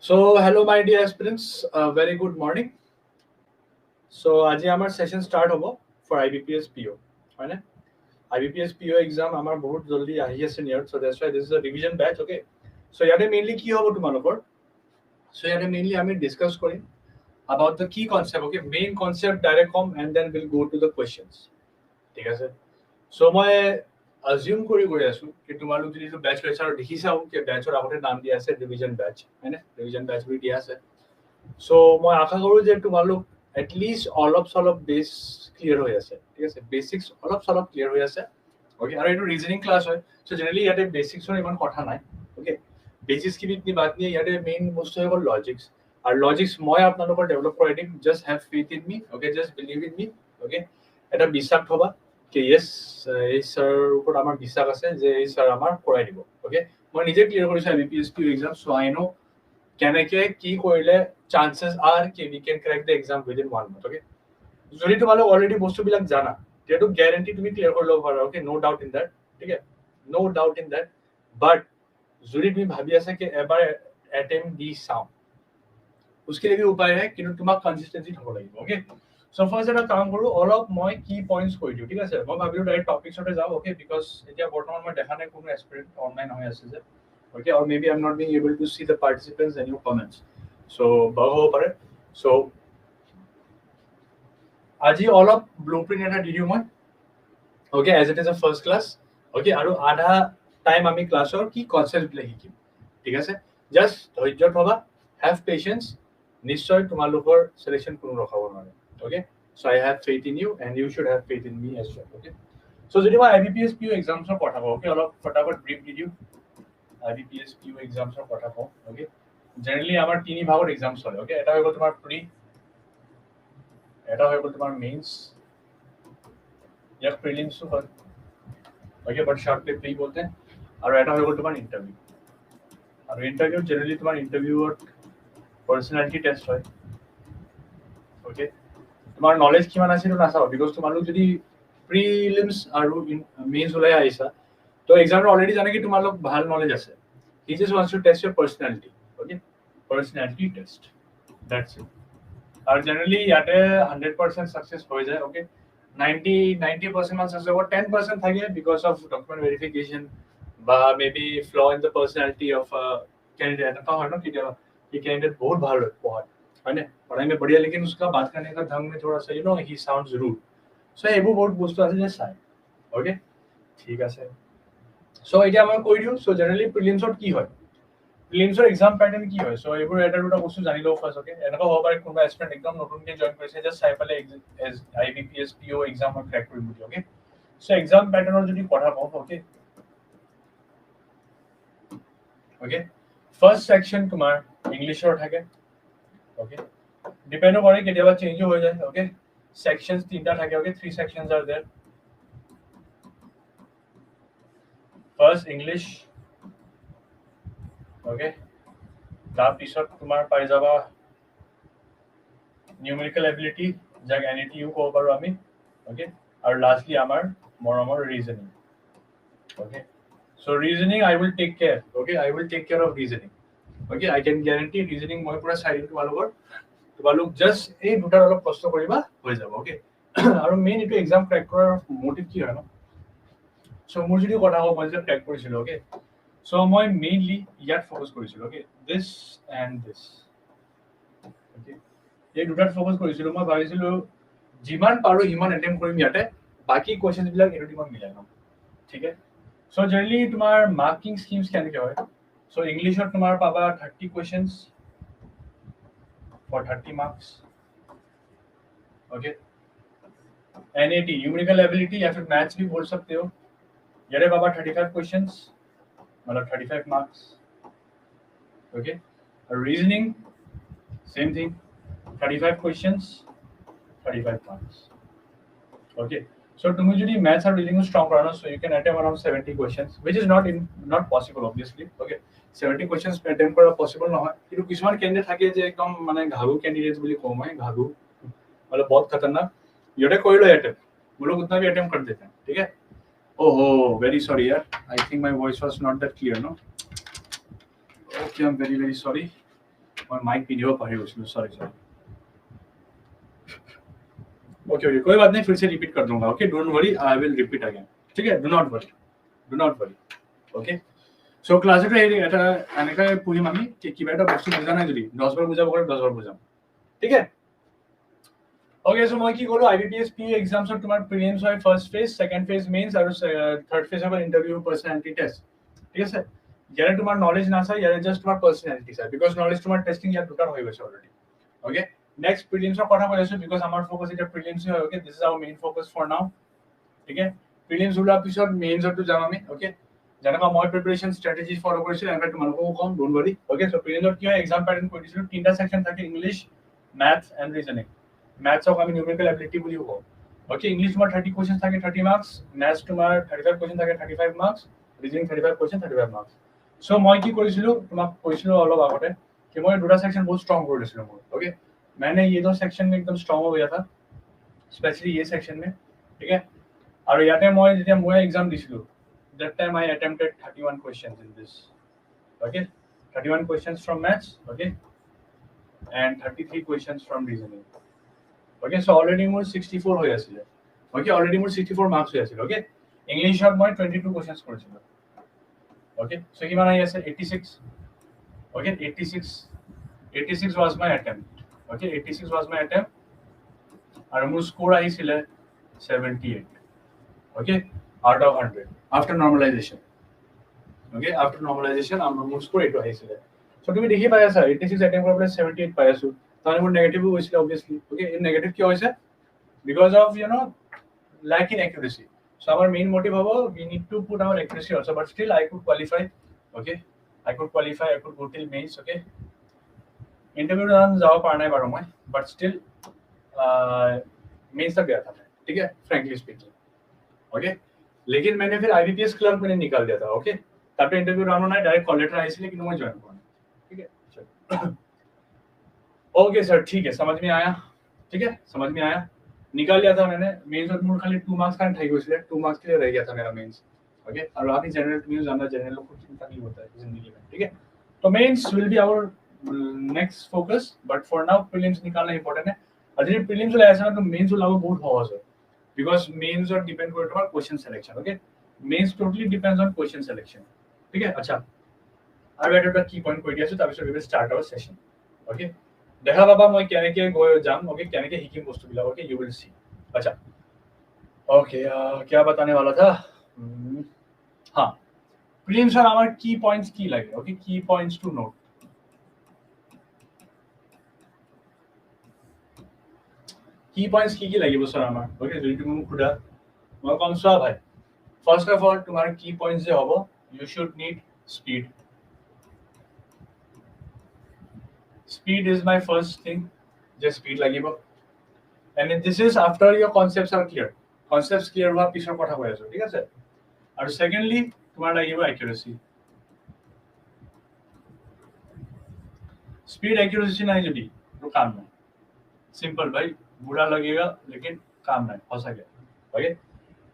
So hello my dear aspirants, very good morning. So আজি আমাৰ session start হ'ব for IBPS PO, হয় না? IBPS PO exam আমাৰ বহুত জলদি আহি আছে near, so that's why this is a revision batch, okay? So ইয়াতে mainly কি হ'ব তোমালোকৰ? So ইয়াতে mainly আমি discuss কৰিম about the key concept, okay? Main concept direct com and then we'll go to the questions. ঠিক আছে? So মই assume কৰি আছো কি তোমালোক যদি batch lecture দেখিছাও কি batchৰ আগতে নাম দিয়া আছে revision batch, হয় না? Revision batch বুলি দিয়া আছে. So মই আশা কৰো যে তোমালোক at least অলপ base clear হৈ আছে, ঠিক আছে? Basics অলপ clear হৈ আছে, okay? আৰু এইটো reasoning class হয়, so generally ইয়াতে basics ৰ ইমান কথা নাই, okay? Basics কি বিতনি বাত নিয়ে, ইয়াতে main বস্তু হ'ল logics, আৰু logics মই আপোনালোকৰ develop কৰাই দিম, just have faith in me, okay? Just believe in me, okay? এটা বিশ্বাস থবা কি yes এই স্যাৰ ওপৰত আমাৰ বিশ্বাস আছে যে এই স্যাৰ আমাৰ কৰাই দিব, okay? মই নিজে ক্লিয়াৰ কৰিছো IBPS PO exam, so I know কেনেকে কি কৰিলে chances are কি we can crack the exam within 1 month, okay? যদি তোমালোক already বস্তুবিলাক জানা তেটো guarantee তুমি ক্লিয়াৰ কৰি ল'ব পাৰা, okay? No doubt in that, ঠিক আছে? No doubt in that, but যদি তুমি ভাবি আছা কি এবাৰ attempt দি চাও उसके लिए भी उपाय है কিন্তু তোমাক consistency হ'ব লাগিব, okay? So first এটা কাম কৰো, অলপ মই কি পইণ্টস কৈ দিও, ঠিক আছে? মই ভাবিলো ডাইৰেক্ট টপিকছতে যাও, okay? Because এতিয়া বৰ্তমান মই দেখা নাই কোনো এসপিৰেন্ট অনলাইন হৈ আছে যে, okay? Or maybe I'm not being able to see the participants and your comments, so bug হ'ব পাৰে. So আজি অলপ blueprint এটা দি দিও মই, okay? As it is a first class, okay? আৰু আধা টাইম আমি ক্লাছৰ কি কনসেপ্ট বিলাক শিকিম, ঠিক আছে? জাস্ট ধৈৰ্য থবা, have patience, নিশ্চয় তোমালোকৰ সিলেকশন কোনো ৰখাব নোৱাৰে, okay? So I have faith in you and you should have faith in me as well, okay? So যদি মই IBPS PO exams ৰ কথা কওঁ, okay? অলপ ফটাফট ব্ৰিফ দি দিও IBPS PO exams ৰ কথা কওঁ, okay? Generally আমাৰ তিনি ভাগৰ exams হয়, okay? এটা হৈ গ'ল তোমাৰ প্ৰি, এটা হৈ গ'ল তোমাৰ মেইনস, ইয়াক প্ৰিলিমস হয়, okay? But short पे প্ৰি बोलते हैं, আৰু এটা হৈ গ'ল তোমাৰ ইন্টাৰভিউ। আৰু ইন্টাৰভিউ জেনাৰেলি তোমাৰ ইন্টাৰভিউৰ পাৰ্সোনালিটি টেষ্ট হয়, okay? তোমাৰ নলেজ কিমান আছে তো নাচাও, বিকজ তোমালোক যদি প্ৰিলিমস আৰু মেইনস ওলাই আহিছা তো এক্সামৰ অলৰেডি জানে কি তোমালোক ভাল নলেজ আছে, he just wants to test your personality, okay? Personality test, that's it. আৰু জেনাৰেলি ইয়াতে 100% সাকসেস হৈ যায়, okay? 90% মান সাকসেস হ'ব, 10% থাকে because of document verification বা maybe flaw in the personality of a candidate, ऐसा হয় ना कि ये candidate बहुत भालो है ना, पढ़ाई में बढ़िया लेकिन उसका बात करने का ढंग में थोड़ा सा you know he sounds rude, so এইবোৰ বহুত বস্তু আছে যে চাই, okay? ঠিক আছে, so এতিয়া মই কৈ দিও। so generally prelims কি হয়, প্ৰিলিমছৰ এক্সাম প্যাটাৰ্ন কি হয়, সো এইবোৰ এটা দুটা বস্তু জানি লও ফাৰ্স্ট, okay? এনেকা হ'ব পাৰে কোনোবা এসপিৰেন্ট একদম নতুনকৈ জয়েন কৰিছে, জাস্ট চাই পালে IBPS PO এক্সামৰ ক্ৰ্যাক কৰিম বুলি, okay? সো এক্সাম প্যাটাৰ্নৰ যদি কথা কওঁ, okay? Okay, first section তোমাৰ ইংলিশৰ থাকে, okay? ডিপেন্ড কৰে কেতিয়াবা চেঞ্জ হৈ যায়, okay? sections তিনটা থাকে, okay? 3 sections are there. First English, okay? তাৰ পিছত তোমাৰ পাই যাবা numerical ability, যাক NETU ক'ব পাৰো আমি, okay? আৰু লাষ্টলি আমাৰ মৰমৰ reasoning, okay? So reasoning I will take care, okay? I will take care of reasoning, okay? I can guarantee reasoning মই পুৰা চাই দিম তোমালোক জাস্ট এই দুটাৰ অলপ কষ্ট কৰিবা হৈ যাব, okay? আৰু মেইন এইটো এক্সাম ক্ৰ্যাক কৰাৰ মোটিভ কি হয় ন, সো মোৰ যদি কথা কওঁ মই যে ক্ৰ্যাক কৰিছিলো, okay? সো মই মেইনলি ইয়াত ফোকাস কৰিছিলো, okay? this and this, okay? এই দুটাত ফোকাস কৰিছিলো, মই ভাবিছিলো যিমান পাৰো ইমান এটেম্প কৰিম ইয়াতে, বাকি কোৱেশ্চনছ বিলাক এটো মই মিলাই লম, ঠিক আছে? সো জেনাৰেলি তোমাৰ মাৰ্কিং স্কিমছ কেনেকৈ হয়, সো ইংলিশত তোমাৰ পাবা 30 questions for 30 marks, okay? NAT numerical ability या फिर मैथ्स भी बोल सकते हो, यारे बाबा 35 questions मतलब 35 marks, okay? Reasoning same thing, 35 questions 35 marks, okay? So তুমি যদি maths আর reasoning strong কৰা না, so you can attempt around 70 questions, which is not possible obviously, okay? 70 questions attempt কৰা possible নহয়, কিন্তু কিছুমান ক্যান্ডিডেট থাকে যে একদম মানে ঘাগু ক্যান্ডিডেটস বুলি কওঁ মই, ঘাগু मतलब बहुत खतरनाक, ये कोई लो अटेम्प्ट वो लोग उतना भी अटेम्प्ट कर देते हैं, ठीक है? ओहो वेरी सॉरी यार, I think my voice was not that clear, no? Okay, I am very sorry, मैं माइक पिनियो पाहि গৈছিলো सॉरी ओके कोई बात नहीं फिर से रिपीट कर दूंगा okay don't worry I will repeat again ठीक है do not worry okay so क्लासेट এটা এনেকা পঢ়িম আমি কিবা এটা বস্তু বুজা নাই যদি 10 বাৰ বুজাব কৰে 10 বাৰ বুজাম ঠিক আছে ओके सो মই কি কৰো আইবিপিএস পি এক্সামছ তোমাৰ প্ৰিলিমছ হয় first phase second phase mains আৰু থাৰ্ড ফেজ হ'ব ইন্টাৰভিউ পাৰ্সোনালিটি টেষ্ট ঠিক আছে ইয়াৰে তোমাৰ নলেজ না চাই ইয়াৰে জাস্ট তোমাৰ পাৰ্সোনালিটি চাই বিকজ নলেজ তোমাৰ টেস্টিং ইয়াত দুটাৰ হৈ গৈছে অলৰেডি ओके नेक्स्ट प्रीलिम्स কথা কৈ আছো বিকজ আমাৰ ফোকাস এটা প্ৰিলিমছ হয় okay this is our main focus for now ঠিক আছে প্ৰিলিমছ ওলোৱাৰ পিছত মেইনছটো যাম আমি ओके যেনেকা মই প্ৰিপাৰেচন স্ট্ৰেটেজি ফলো কৰিছিলো এনেকা তোমালোকও কম ডোন্ট वरी ओके সো প্ৰিলিমছত কি হয় এক্সাম প্যাটাৰ্ন কৰি দিছিলো তিনটা সেকশন থাকে English maths and reasoning maths of আমি নিউমেৰিকেল এবিলিটি বুলি কওঁ ओके ইংলিশ তোমাৰ 30 কোৱেশ্চন থাকে 30 মাৰ্কস ম্যাথছ তোমাৰ 35 কোৱেশ্চন থাকে 35 marks reasoning 35 question 35 marks so মই কি কৰিছিলো তোমাক কৈছিলো অলপ আগতে कि मैं दूसरा सेक्शन बहुत स्ट्रांग कर दिया ओके मैंने ये दो सेक्शन में एकदम स्ट्रांग हो गया था स्पेशली ये सेक्शन में ठीक है और याते मैं যেতিয়া মই एग्जाम দিছিলো that time I attempted 31 questions in this okay 31 questions from maths okay and 33 questions from reasoning okay so already more 64 হৈ আছিল okay already more 64 marks হৈ আছিল okay english ত মই 22 questions কৰিছিলো okay so কিমান আহি আছে 86 okay 86 was my attempt okay 86 was my attempt and my score আহিছিলে 78 okay out of 100 after normalization okay after normalization my score এইটো আহিছিলে so তুমি দেখি পাই আছা 86 attempt কৰাৰ পৰা 78 পাই আছো তাৰে মোৰ নেগেটিভ হৈছিল obviously okay in negative কি হৈছে because of you know lack in accuracy so our main motive habo we need to put our accuracy also but still I could qualify okay I could qualify I could go till mains okay interview दौरान जाओ पढ़ना है बारों में but still mains तक गया था मैं ठीक है फ्रैंकली स्पीकिंग ओके लेकिन मैंने फिर आईबीपीएस क्लर्क मैंने निकाल दिया था ओके तब तो इंटरव्यू राउंड होना है डायरेक्ट कॉल लेटर आई इसलिए कि मैं ज्वाइन करना ठीक है ओके सर ठीक है समझ में आया ठीक है समझ में आया निकाल लिया था मैंने मेंस और मूड खाली 2 मार्क्स का ठीक हो इसलिए 2 मार्क्स के लिए रह गया था मेरा मेंस ओके और आप ही जनरल न्यूज़ जानना जनरल को चिंता नहीं होता है जिंदगी में ठीक है तो mains will be our next focus but for now prelims निकालना important है और जब prelims वाला ऐसा ना तो mains वाला वो बहुत सहज है because mains और depend करता है question selection okay mains totally depends on question selection ठीक है अच्छा আৰু এটা কি পইণ্ট কৈ দিছো তাৰপিছত we will start our session okay দেখা পাবা মই কেনেকৈ গৈ যাম okay কেনেকৈ শিকিম বস্তুবিলাক okay you will see अच्छा okay क्या बताने वाला था हाँ prelims और हमारे की पॉइंट्स की लगे okay की पॉइंट्स टू नोट की पॉइंट्स की লাগিব স্যার আমার ওকে যদি তুমি খুদা মই কম সব ভাই ফার্স্ট অফ অল তোমার কি পয়েন্টস যে হবো you should need speed is my first thing just speed লাগিব and this is after your concepts are clear concepts clear হোৱা পিছৰ কথা কৈ আছো ঠিক আছে আৰু সেকেন্ডলি তোমাৰ লাগিব accuracy speed accuracy নাই যদি তো কাম নাই सिंपल भाई बुरा लगेगा लेकिन काम नहीं हो सके ओके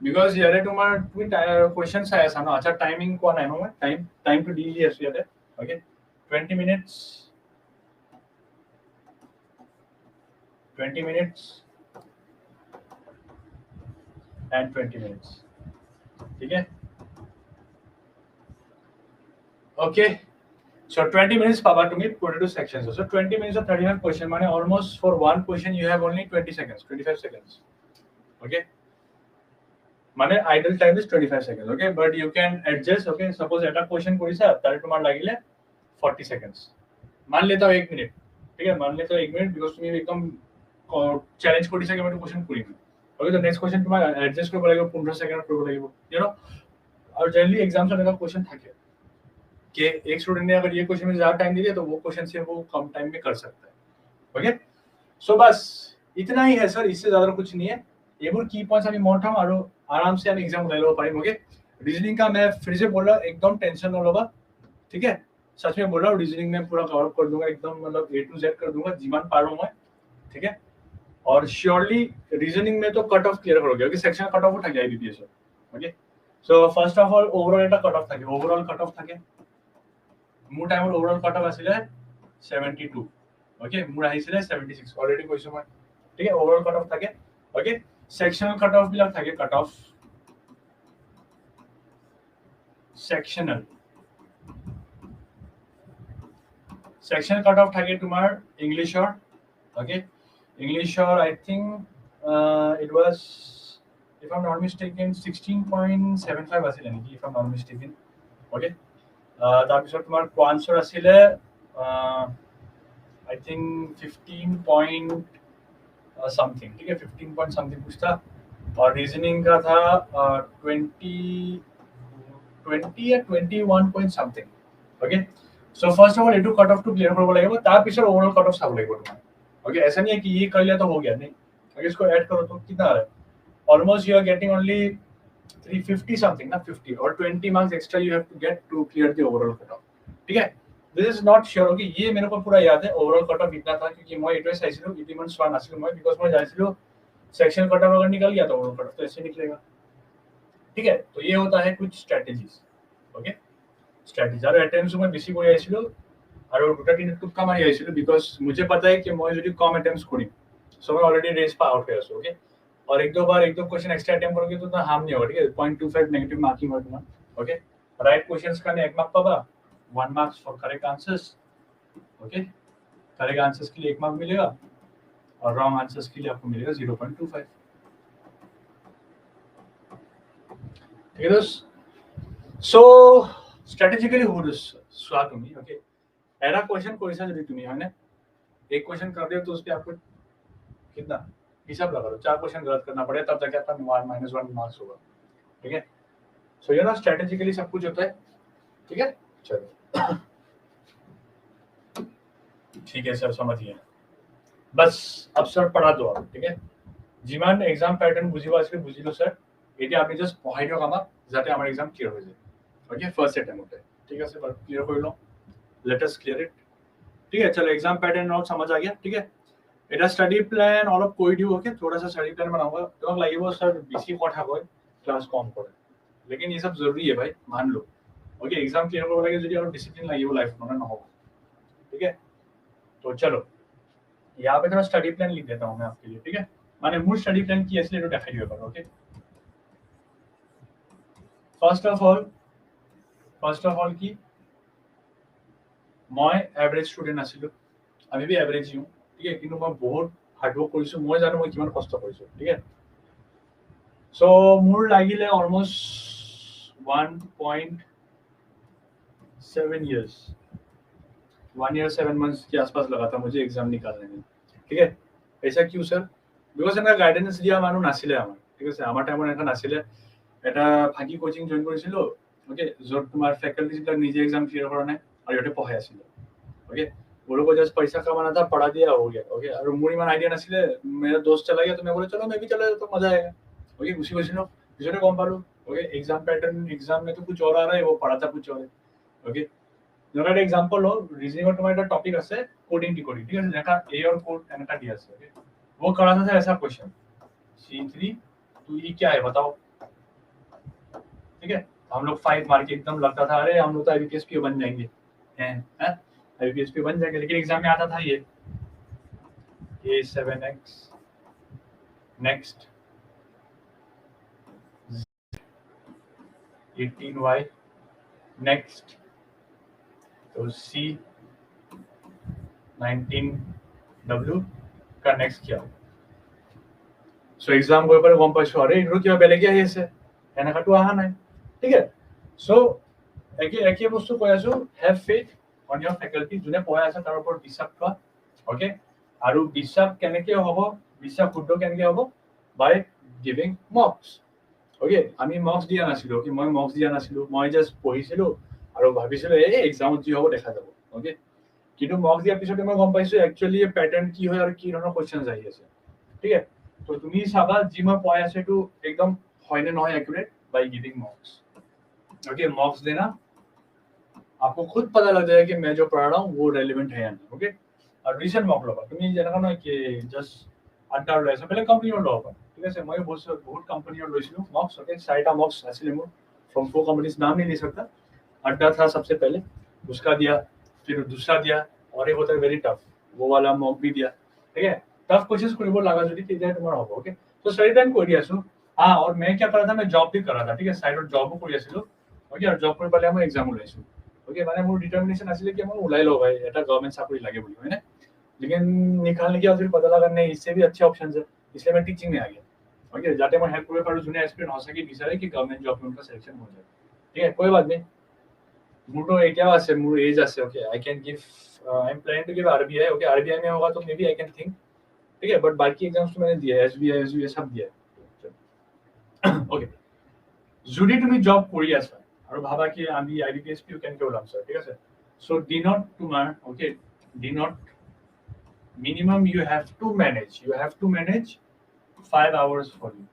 बिकॉज़ यार तुम्हारा तुम्हें क्वेश्चंस आया था ना अच्छा टाइमिंग कौन है ना टाइम टू डील यस यार ओके 20 minutes and 20 minutes ठीक है okay So 20 minutes pava to me 22 sections. So 20 minutes of 31 question mane almost for one question you have only 20 seconds, 25 seconds. Okay? Mane idle time is 25 seconds. Okay? But you can adjust. Okay? Suppose eta question korisa tare tomar lagile 40 seconds. मान लेता हूँ 1 minute ठीक है मान लेता हूँ 1 minute because तुम्हें एकदम challenge korisa कि मैं तो question करी okay तो next question तुम्हारा adjust करने लगेगा 15 सेकंड करने लगेगा you know और generally exams में का question था कि एक स्टूडेंट ने अगर ये क्वेश्चन में ज्यादा टाइम दे दिया तो वो क्वेश्चन से वो कम टाइम में कर सकता है ओके सो बस इतना ही है सर इससे ज्यादा कुछ नहीं है एबुर की पॉइंट्स আমি মন থাম আৰু आराम से हम एग्जाम ले लो পাৰিম ओके रीजनिंग का मैं फिर से बोल रहा एकदम टेंशन ना लो ठीक है सच में बोल रहा हूं रीजनिंग में पूरा कवर कर दूंगा एकदम मतलब A to Z कर दूंगा जीवन पार हूं मैं ठीक है और श्योरली रीजनिंग में तो कट ऑफ क्लियर करोगे क्योंकि सेक्शन कट ऑफ থাকে IBPS okay so first of all overall এটা कट ऑफ থাকে ओवरऑल कट ऑफ থাকে মোৰ টাইমৰ ওভাৰঅল কাট অফ আছিল 72 ওকে মোৰ আহিছিলে 76 অলৰেডি কৈছো মই ঠিক আছে ওভাৰঅল কাট অফ থাকে ওকে সেকশনাল কাট অফ বিলাক থাকে cut off sectional cut off থাকে তোমাৰ ইংলিশৰ ওকে ইংলিশৰ I think it was if I'm not mistaken 16.75 আছিল নেকি if I'm not mistaken okay তাৰপিছত তোমাৰ কোৱান্সৰ আছিলে I think 15 point something ठीक है 15 point something कुछ था और रीजनिंग का था 20 या 21 point something okay so first of all इटू कट ऑफ टू क्लियर करब লাগিব তাৰ পিছত ओवरऑल कट ऑफ চাব লাগিব তোমাৰ ओके ऐसा नहीं है कि ये कर लिया तो हो गया नहीं अगर इसको ऐड करो तो कितना आ रहा है almost you are getting only 350 something ना 50 और 20 marks extra you have to get to clear the overall cut off ठीक है this is not sure okay ये मेरे को पूरा याद है ओवरऑल कट ऑफ इतना था क्योंकि मैं एटवे চাইছিলো ইতিমান সোৱা নাছিলো মই बिकॉज़ মই জানিছিলো सेक्शन कट ऑफ अगर निकल गया तो ओवरऑल कट ऑफ तो ऐसे निकलेगा ठीक है तो ये होता है कुछ स्ट्रेटजीज ओके स्ट्रेटजी और अटेम्प्ट्स में बेसी কৰি আইছিলো আৰু দুটা তিনটা টুকা মাৰি আইছিলো बिकॉज़ मुझे पता है कि মই যদি কম अटेम्प्ट्स কৰিম सो मैं ऑलरेडी रेस पा आउट হৈ আছো ओके और एक दो क्वेश्चन एक्स्ट्रा अटेम्प्ट करोगे तो हार्म नहीं होगा ठीक है 0.25 नेगेटिव मार्किंग होगा तुम्हारा ओके राइट क्वेश्चंस का 1 मार्क पाबा 1 marks for correct answers okay correct answers के लिए 1 मार्क मिलेगा और रॉन्ग आंसर्स के लिए आपको मिलेगा 0.25 ठीक है दोस्त सो स्ट्रेटेजिकली हो दिस सोआ तुम्ही ओके एरा क्वेश्चन কৰিছা যদি তুমি হয় না एक क्वेश्चन कर दियो तो उस पे आपको कितना हिसाब लगा लो 4 क्वेश्चन गलत करना पड़ेगा तब जाके आपका -1 मार्क्स होगा ठीक है सो ये ना स्ट्रेटेजिकली सब कुछ होता है ठीक है चलो ठीक है सर समझिए बस अब सर पढ़ा दो आप ठीक है जिमान एग्जाम पैटर्न बुझिबा আছে বুঝিলো স্যার এটা আপনি জাস্ট পঢ়াই দিও আমাক যাতে আমার एग्जाम ক্লিয়ার হয়ে যায় ओके फर्स्ट अटेम्प्ट ठीक है सर क्लियर कर लो लेट अस क्लियर इट ठीक है चलो एग्जाम पैटर्न और समझ आ गया ठीक है এটা স্টাডি প্ল্যান অলপ কৰি দিও ओके थोड़ा सा स्टडी प्लान बनाऊंगा তোমাক লাগিব স্যাৰ বেশি কথা কয় ক্লাস কম কৰে लेकिन ये सब जरूरी है भाई मान लो ओके एग्जाम क्लियर करने लगे যদি और डिसिप्लिन লাগিব लाइफ में ना हो ठीक है तो चलो यहाँ पे थोड़ा स्टडी प्लान लिख देता हूँ मैं आपके लिए ठीक है माने मूल स्टडी प्लान की असली तो देखाई दियो ओके फर्स्ट ऑफ ऑल की मैं एवरेज स्टूडेंट आছিলো আমি भी एवरेज हूँ ठीक है কিন্তু মই বহুত হার্ড वर्क কৰিছো মই জানো মই কিমান কষ্ট কৰিছো ঠিক है सो মোৰ লাগিলে অলমোस्ट 1.7 years 1 year 7 months के आसपास लगा था मुझे एग्जाम निकालने में ठीक है ऐसा क्यों सर बिकॉज एना गाइडेंस दिया मानु नाছিলে আমার ঠিক আছে আমার টাইমত এটা নাছিলে এটা ফাঁকি কোচিং জয়েন কৰিছিলো ओके যত তোমাৰ ফ্যাকাল্টিজ বিলাক নিজে एग्जाम ক্লিয়াৰ কৰা নাই আৰু ইয়াতে পঢ়াই আছিল ओके वो लोग को जस्ट पैसा कमाना था पढ़ा दिया हो गया ओके और मुड़ी मन आइडिया नाছিলে मेरा दोस्त चला गया तो मैं बोला चलो मैं भी चला तो मजा आएगा ओके उसी क्वेश्चन पिछले कौन पालू ओके एग्जाम पैटर्न एग्जाम में तो कुछ और आ रहा है वो पढ़ाता कुछ और है ओके जरा एक एग्जांपल लो रीजनिंग और तुम्हारा टॉपिक আছে कोडिंग डिकोडिंग ठीक है देखा ए और कोड एनका दिया है ओके वो कराता था ऐसा क्वेश्चन C3 तो ये क्या है बताओ ठीक है हम लोग 5 मार्क एकदम लगता था अरे हम लोग तो आईबीपीएस बन जाएंगे हैं आईबीपीएस बन जाएंगे लेकिन एग्जाम में आता था ये A7X नेक्स्ट 18Y नेक्स्ट तो C19W का नेक्स्ट क्या हो सो एग्जाम को ऊपर गम पाइছো अरे इनरो किया বেলেগে আহিছে এনাকাটো আহা নাই ঠিক আছে সো একে বস্তু কৈ আছো have faith on your faculty যোনে পঢ়াই আছে তাৰ ওপৰত বিশ্বাস কৰা ওকে আৰু বিশ্বাস কেনেকে হ'ব বিশ্বাস শুদ্ধ কেনেকে হ'ব বাই গিভিং মক্স ওকে আমি মক্স দিয়া নাছিলো ওকে মই মক্স দিয়া নাছিলো মই জাস্ট পঢ়িছিলো আৰু ভাবিছিলো এই এক্সামত যি হ'ব দেখা যাব ওকে কিন্তু মক্স দিয়াৰ পিছতে মই গম পাইছো একচুয়ালি প্যাটাৰ্ন কি হয় আৰু কি ধৰণৰ কোৱেশ্চনস আহি আছে ঠিক আছে तो তুমি চাবা যি মই পঢ়াই আছে তো একদম হয়নে নহয় एक्यूरेट बाय गिविंग मॉक्स ओके मॉक्स देना आपको खुद पता लग जाएगा कि मैं जो पढ़ा रहा हूँ वो रेलेवेंट है या नहीं ओके और रीसेंट मॉक लो তুমি যেনেকা নহয় कि जस्ट আড্ডা লৈছা বেলেগ কোম্পানীৰ লব ঠিক আছে মই বহুত কোম্পানীৰ লৈছিলো मॉक्स ओके साइटा मॉक्स असली मोर फ्रॉम 4 कंपनीज नाम नहीं ले सकता अड्डा था सबसे पहले उसका दिया फिर दूसरा दिया और एक होता है वेरी टफ, वो वाला मॉक भी दिया, ठीक है। टफ क्वेश्चंस কৰিব লাগা যদি তেতিয়া তোমাৰ হ'ব, ओके। তো স্টাডি টাইম কৰি আছো। और मैं क्या कर रहा था, मैं जॉब भी कर रहा था, ठीक है, साइडत जॉबो কৰি আছিলো, ओके। और जॉब কৰি পালে মই एग्जाम ওলাইছো, ओके। মানে মোৰ ডিটাरমিনেशन আছিল कि মই ওলাই লও भाई, এটা गवर्नमेंट চাকৰি লাগে বুলি, है ना। लेकिन निकालने के बाद फिर पता लगा नहीं, इससे भी अच्छे ऑप्शन है, इसलिए मैं टीचिंग में आ गया, ओके। जाते मैं हेल्प কৰিব পাৰো যোনে एस्पिरेंट हो सके বিচাৰে कि गवर्नमेंट जॉब में उनका सिलेक्शन हो जाए, ठीक है। कोई बात नहीं, मोटो एटिया আছে, मोर एज আছে, okay. I can give, I am planning to give RBI, okay. RBI में होगा तो may be I can think, ठीक है। बट बाकी एग्जाम्स तो मैंने दिया है, एसबीआई एसबीआई सब दिया है, ओके। যদি তুমি জব কৰি আছা আৰু ভাবা কি আমি আইবিপিএস পিউ কেনেকৈ ওলাম স্যাৰ, ঠিক আছে। সো দিনত তোমাৰ, ওকে, দিনত minimum you have to manage 5 hours for you,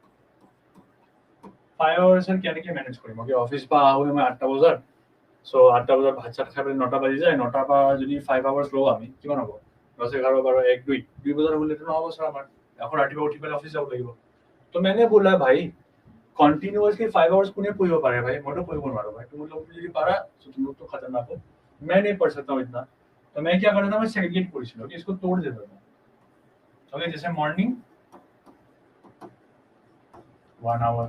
5 hours এর কেনেকৈ ম্যানেজ কৰিম, ওকে। অফিস পা আহো মই 8টা বজাত, সো 8টা বজাত ভাত চাত খাই 9টা বাজি যায়, 9টাৰ পৰা যদি 5 hours লও আমি কিমান হ'ব, 10 11 12 1 2 বজাৰ হলে তো নহব স্যাৰ আমাৰ, এখন ৰাতিপুৱা উঠি পেলাই অফিস যাব লাগিব। তো मैंने बोला भाई কন্টিনিউয়াসলি 5 आवर्स কোনে পঢ়িব পাৰে ভাই, মইতো পঢ়িব নোৱাৰো भाई। तुम लोग যদি পারা तो तुम लोग तो खतरनाक हो, मैं नहीं पढ़ सकता हूँ इतना। तो मैं क्या करता था, मैं सेग्रीगेट करिছিল, कि इसको तोड़ देता था, ओके। जैसे मॉर्निंग 1 आवर,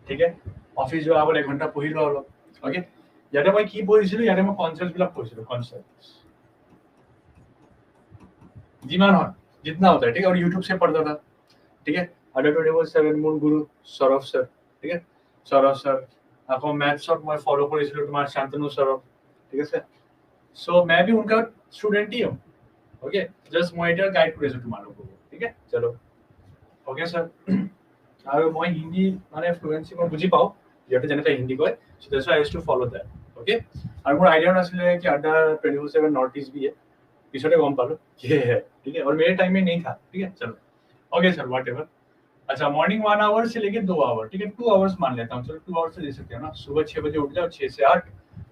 ঠিক আছে, অফিস যোৱাৰ আগত 1 ঘন্টা পঢ়িলো অলপ, ओके। ইয়াতে মই কি পঢ়িছিলো, ইয়াতে মই কনসেপ্ট বিলাক পঢ়িছিলো, কনসেপ্ট जिमान হয় जितना होता है, ठीक है। और यूट्यूब से पढ़ता था, ठीक है। अडा 24/7 মোৰ গুरु সৌৰভ सर, ठीक है। সৌৰভ सर আকৌ मैथ्सত মই ফলো কৰিছিলো তোমাৰ শান্তনু সরক, ঠিক আছে। सो मैं भी उनका स्टूडेंट ही हूँ, ओके। जस्ट মই এটা গাইড কৰিছো তোমালোকক, ঠিক আছে। চলো, ओके सर। আৰু মই হিন্দী মানে ফ্লুয়েন্সি মই বুজি পাও, যেটা যেনেকৈ হিন্দী কয়, so that's I use to follow that, okay. আৰু মোৰ আইডিয়া নাছিলে कि अड्डा 24/7 नॉर्थ ईस्ट भी है, पिछले गम पालो ये है, ठीक है। और मेरे टाइम में नहीं था, ठीक है। चलो, ओके सर, व्हाटएवर। अच्छा, मॉर्निंग 1 आवर से लेके 2 आवर, ठीक है। 2 आवर्स मान लेता हूँ, चलो 2 आवर्स से ले सकते हो ना। सुबह 6 बजे उठ जाओ, 6 से 8।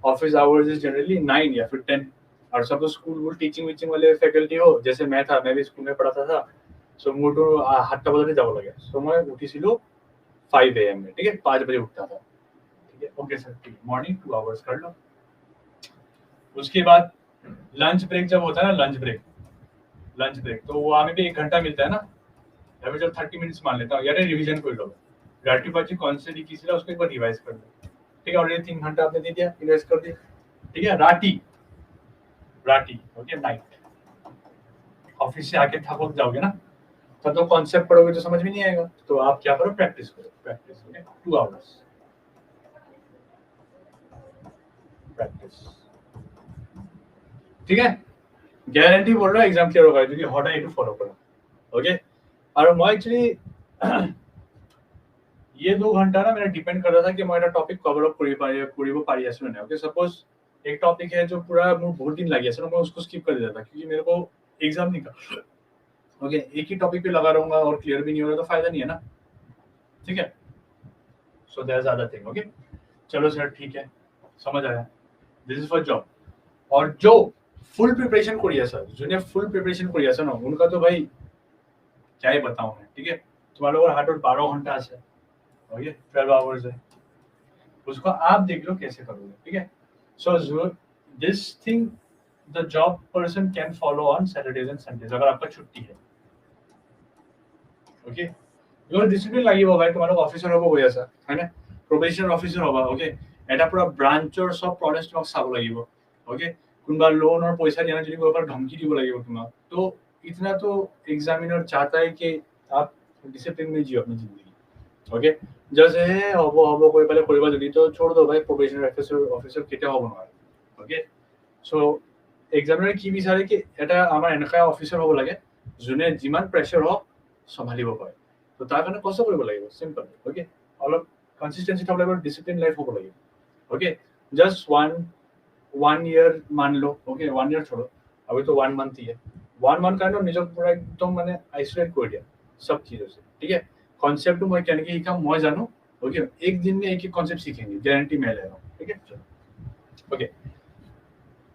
ऑफिस आवर्स इज जनरली 9 या फिर 10। और सब स्कूल वूल टीचिंग वीचिंग वाले फैकल्टी हो, जैसे मैं था, मैं भी स्कूल में पढ़ाता था। सो मोटो 8টা बजे যাব লাগে, सो मैं উঠিছিলো 5 AM में, ठीक है। 5 बजे उठता था, ठीक है। ओके सर, ठीक है। मॉर्निंग 2 आवर्स कर लो। उसके बाद लंच ब्रेक जब होता है ना, लंच ब्रेक तो वो हमें भी 1 घंटा मिलता है ना, या फिर जब 30 मिनट्स मान लेता हूँ, यार रिवीजन कर लो, राटिबाजी कौन से लिखी थी उसको एक बार रिवाइज कर लो, ठीक है। ऑलरेडी 3 घंटा आपने दे दिया, इन्वेस्ट कर दिया, ठीक है। राटी, ओके, नाइट। ऑफिस से आके थक जाओगे ना, तो कॉन्सेप्ट पढ़ोगे तो समझ में नहीं आएगा, तो आप क्या करो, प्रैक्टिस करो, प्रैक्टिस, ओके। 2 आवर्स प्रैक्टिस, ठीक है। গ্যারান্টি बोल रहा है एग्जाम क्लियर होगा যদি হঠাৎ একটু ফলো করো, ओके। और मैं एक्चुअली ये 2 घंटा ना मेरा डिपेंड कर रहा था कि मैं এটা टॉपिक कवर अप কৰিব পাৰি আছো না, ओके। सपोज एक टॉपिक है जो पूरा मुझे बहुत दिन लगी है, मैं उसको स्किप कर देता था क्योंकि मेरे को एग्जाम नहीं था, ओके। एक ही टॉपिक पे लगा रहूंगा और क्लियर भी नहीं हो रहा तो फायदा नहीं है ना, ठीक है। So that's other thing, okay. चलो सर, ठीक है, समझ आया। This is for job. और जो फुल प्रिपरेशन কৰি আছে, যোনে ফুল প্ৰিপাৰেশন কৰি আছে না, उनका तो भाई क्या ही बताऊं मैं, ठीक है। तुम्हारे लोगों हाथ 12 घंटा আছে, ओके, 12 आवर्स है, उसको आप देख लो कैसे करोगे, ठीक है। So this thing the job person can follow on Saturdays and Sundays, अगर आपका छुट्टी है, ओके। your discipline লাগিব ভাই, তোমালোক অফিসাৰ হ'ব গৈ আছা, হয়নে, প্ৰবেশনাল অফিসাৰ হ'বা, ওকে। এটা পুৰা ব্ৰাঞ্চৰ সব প্ৰডাক্ট তোমাক চাব লাগিব, ओके। কোনবা লোনৰ পইচা দিয়া যদি গৈ পাৰ ধমকি দিব লাগিব তোমাক, तो इतना तो एग्जामिनर चाहता है कि आप डिसिप्लिन में जियो अपनी जिंदगी, ओके। जैसे হব কৈ পেলাই কৰিবা যদি, তো छोड़ दो भाई, प्रोबेशनर অফিসাৰ কেতিয়া হ'ব নোৱাৰে, ओके। সো এক্সামিনাৰে কি বিচাৰে কি এটা আমাৰ এনেকা অফিসাৰ হ'ব লাগে যোনে যিমান প্ৰেছাৰ হওক চম্ভালিব পাৰে, তো তাৰ কাৰণে কষ্ট কৰিব লাগিব, সিম্পল, ओके। অলপ কনসিস্টেন্সি থাকলে আৰু ডিসিপ্লিন লাইফ হ'ব লাগিব, ओके। जस्ट वन ईयर मान लो, ओके। 1 ईयर छोड़ो, अभी तो 1 मंथ ही है, 1 मंथ का निजक पूरा एकदम माने आइसोलेट कर दिया सब चीजों से, ठीक है। कॉन्सेप्ट मैं केनेके शिकाम मैं जानू, ओके। एक दिन में एक कॉन्सेप्ट सीखेंगे, गारंटी मैं ले रहा हूँ, ठीक है। चलो, ओके।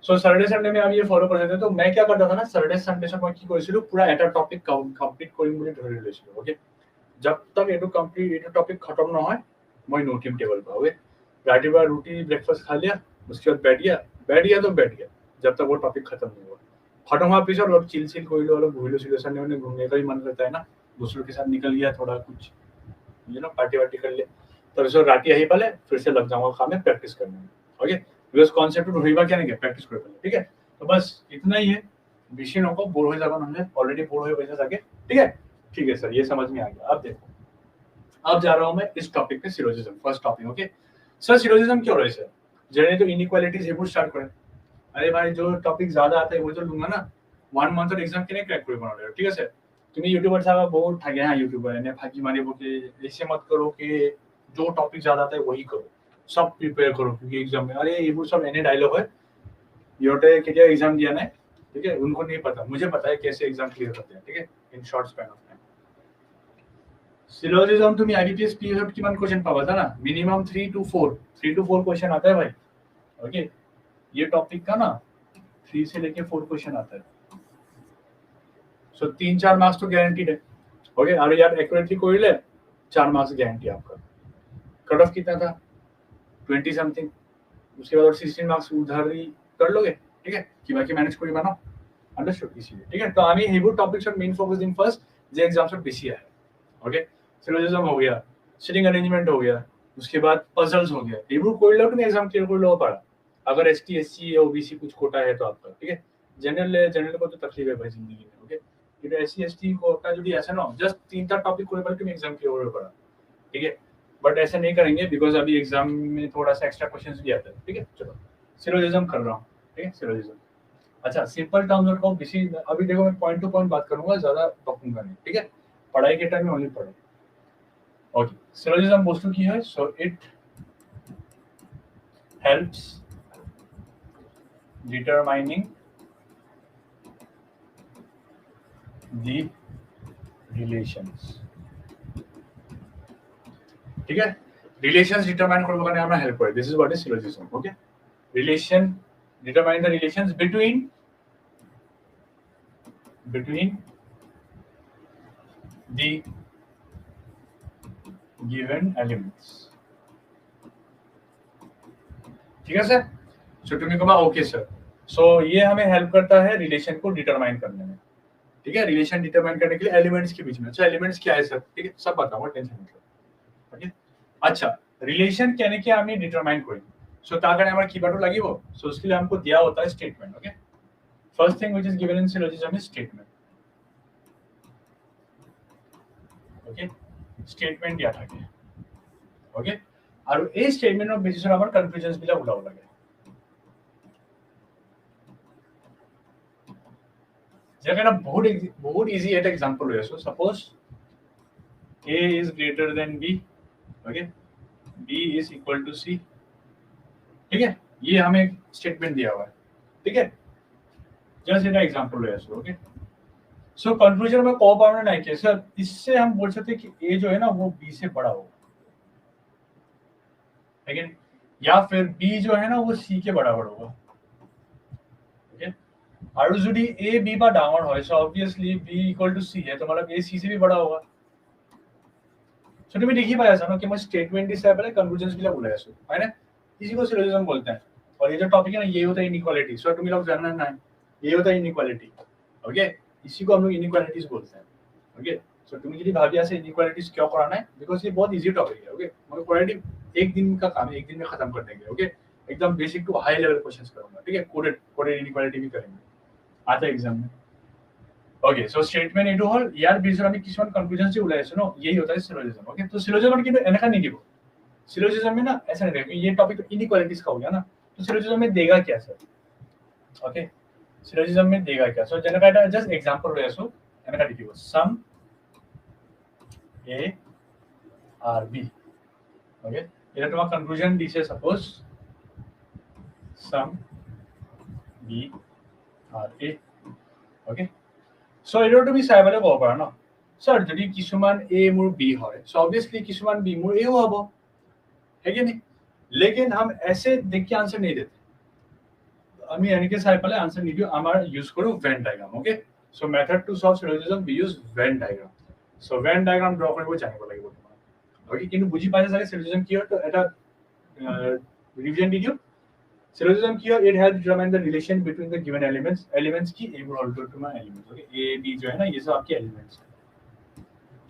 सो सैटरडे संडे में आप ये फॉलो कर सकते हैं। तो मैं क्या करता था ना, सैटरडे संडे से मैं কি কৰিছিলো পুৰা এটা টপিক কমপ্লিট কৰিম বুলি ধৰি লৈছিলো, ओके। जब तक एटू कंप्लीट एटू टॉपिक खत्म ना हो मैं नोटिम टेबल पर, ओके। रातिपुৱা ৰুটি ब्रेकफास्ट खा लिया, उसके बाद बैठ गया तो बैठ गया, जब तक वो टॉपिक खत्म नहीं हुआ। खत्म हुआ पिछड़ और चिल चिल कोई लो घूलो सिलो संडे में घूमने का भी मन करता है ना, दूसरों के साथ निकल गया थोड़ा कुछ पार्टी वार्टी कर ले, तो इसको राती यही पहले फिर से लग जाऊंगा काम में प्रैक्टिस करने में। ओके, बिकॉज कॉन्सेप्ट रहिबा क्या नहीं प्रैक्टिस कर पहले, ठीक है। तो बस इतना ही है, विषय को बोर हो जाबा हमने ऑलरेडी बोर हो वजह जाके, ठीक है सर, ये समझ में आ गया। अब देखो, अब जा रहा हूं मैं इस टॉपिक पे, syllogism, first topic. Okay sir, syllogism क्यों रहे सर, जने तो इनइक्वालिटीज है वो स्टार्ट करें। अरे भाई जो टॉपिक ज्यादा आता है वो तो लूंगा ना, 1 मंथ एग्जाम के लिए क्रैक করে বানালে, ঠিক আছে। তুমি यूट्यूबर साहब बहुत থাকে, হ্যাঁ यूट्यूबर ने फाकी मारी वो कि ऐसे मत करो कि जो टॉपिक ज्यादा आता है वही करो, सब प्रिपेयर करो क्योंकि एग्जाम में, अरे ये वो सब एने डायलॉग है, योटे के क्या एग्जाम दिया ना, ठीक है, उनको नहीं पता, मुझे पता है कैसे एग्जाम क्लियर करते हैं, ठीक है, in short span of time. Syllogism তুমি आईबीपीएस पीएसएफ किमान क्वेश्चन पावा था ना, मिनिमम 3 to 4 क्वेश्चन आता है भाई। ओके, ये टॉपिक का ना 3 से लेके 4 क्वेश्चन आता है, सो 3-4 मार्क्स तो गारंटीड है। ओके, और यार एक्यूरेटली कोई ले 4 मार्क्स गारंटी आपका। कट ऑफ कितना था, 20 समथिंग, उसके बाद और 16 मार्क्स उधर ही कर लोगे, ठीक है, कि बाकी मैनेज করে বানাও, अंडरस्टूड इसीलिए, ठीक है। तो আমি হেবু টপিকস মেইন ফোকাস দিন ফার্স্ট, যে एग्जाम्स में बेसी है। ओके, सिलोजिज्म हो गया, सिटिंग अरेंजमेंट हो गया, उसके बाद पजल्स हो गया, हेबू कोई लो तुम एग्जाम क्लियर कर लो पड़ा, अगर एसटी एससी या ओबीसी कुछ कोटा है तो आपका, ठीक है। जनरल को तो तकलीफ है भाई जिंदगी में। ओके, কিন্তু एससी एसटी कोटा যদি আছে না, জাস্ট 3-4 टॉपिक করে पड़े तुम एग्जाम क्लियर कर पड़ा, ठीक है। बट ऐसा नहीं करेंगे बिकॉज अभी एग्जाम में थोड़ा सा एक्स्ट्रा क्वेश्चंस भी आता है, ठीक है। चलो सिलोजिज्म कर रहा हूँ, ठीक है, सिलोजिज्म। अच्छा, सिंपल टर्म्स और बेसी, अभी देखो मैं पॉइंट टू पॉइंट बात करूंगा, ज्यादा बकूंगा नहीं, ठीक है, पढ़ाई के टाइम में ओनली पढ़ो। ओके, सिलोजिज्म वस्तु की है, so it helps determining the relations, ठीक है, रिलेशंस डिटरमाइन করব কারণে আমরা হেল্প করি, this is what is syllogism. Okay, relation determine the relations between the given elements, ठीक है सर। सो तुम्हें कहा ओके सर, सो ये हमें हेल्प करता है रिलेशन को डिटरमाइन करने में, ठीक है, रिलेशन डिटरमाइन करने के लिए एलिमेंट्स के बीच में। अच्छा, एलिमेंट्स क्या है सर, ठीक है, सब बताऊंगा, टेंशन मत लो। ओके, अच्छा, रिलेशन कहने के আমি ডিটারমাইন করি, সো তার কারণে আমার কি বাটো লাগিব, সো उसके लिए हमको दिया होता है statement. Okay, first thing which is given in syllogism is statement. Okay, statement दिया থাকে। ओके, और এই স্টেটমেন্টৰ বেসিছত আমাৰ কনফিউজনস বিলাক ওলাব লাগে। যেখানে बहुत इजी এটা एग्जांपल লৈ আছো, suppose a is greater than b, okay, b is equal to c, ठीक है, ये हमें स्टेटमेंट दिया हुआ है, ठीक है, जस्ट এটা एग्जांपल লৈ আছো। ओके, सो कंक्लूजन में कहो पाना नहीं कि सर इससे हम बोल सकते हैं कि a जो है ना वो b से बड़ा होगा, लेकिन या फिर b जो है ना वो c के बराबर होगा। ओके, और যদি a b বা ডাঙৰ হয়, so obviously b equal to c है, तो मतलब a c से भी बड़ा होगा। सो তুমি দেখি পাই আছা না कि मैं स्टेटमेंट हिसाब से कंक्लूजन्स বিলাক ওলাই আছো, है ना, इसी को सिलोजिज्म बोलते हैं। और ये जो टॉपिक है ना, ये होता है इनइक्वालिटी, सो तुम लोग जानना ना, ये होता है इनइक्वालिटी। ओके, इसी को हम लोग इनइक्वालिटीज बोलते हैं। ओके, सो तुम यदि भाभी से इनइक्वालिटीज क्यों कराना है, बिकॉज़ ये बहुत इजी टॉपिक है। ओके, मतलब क्वालिटी एक दिन का काम है, एक दिन में खत्म कर देंगे। ओके, एकदम basic to high level questions करूंगा, ठीक है, कोडेड इनइक्वालिटी भी करेंगे, आता है एग्जाम में। ओके, सो स्टेटमेंट এটো হল, ইয়াৰ বেসিছত আমি কিছুমান কনক্লুজনস যে ওলাই আছে ন, यही होता है सिलोजिज्म। ओके, तो सिलोजिज्म কিন্তু এনেকা नहीं দিব, सिलोजिज्म में ना ऐसा नहीं रहेगा, ये टॉपिक तो इनइक्वालिटीज का हो गया ना, तो सिलोजिज्म में देगा क्या सर। ओके, सिलोजिज्म में देगा क्या, सो जनका এটা জাস্ট एग्जांपल লৈ আছো, এনেকা দিব सम a আর b। ओके, এটা তোমার কনক্লুজন দিছে, सपोज सम b আর a। ओके, सो এটা তুমি চাই বলে কব পাৰা ন, স্যাৰ যদি কিছুমান a মোৰ b হয়, सो ऑब्वियसली কিছুমান b মোৰ a হ'ব, है कि नहीं, लेकिन हम ऐसे देख के आंसर नहीं देते, আমি এনেকে চাই পালে आंसर नहीं दियो, আমাৰ ইউজ কৰো Venn diagram. Okay, so method to solve syllogism we use Venn diagram. So Venn diagram draw কৰিব জানিব লাগিব তোমাৰ। ओके, কিন্তু বুজি পাইছা চাগে सिलोजिज्म কি হয়, তো এটা রিভিজন দি দিও। Syllogism কি হয়, it helps determine the relation between the given elements. Elements की एक और alter to my elements. Okay, A B जो है ना, ये सब आपके एलिमेंट्स हैं.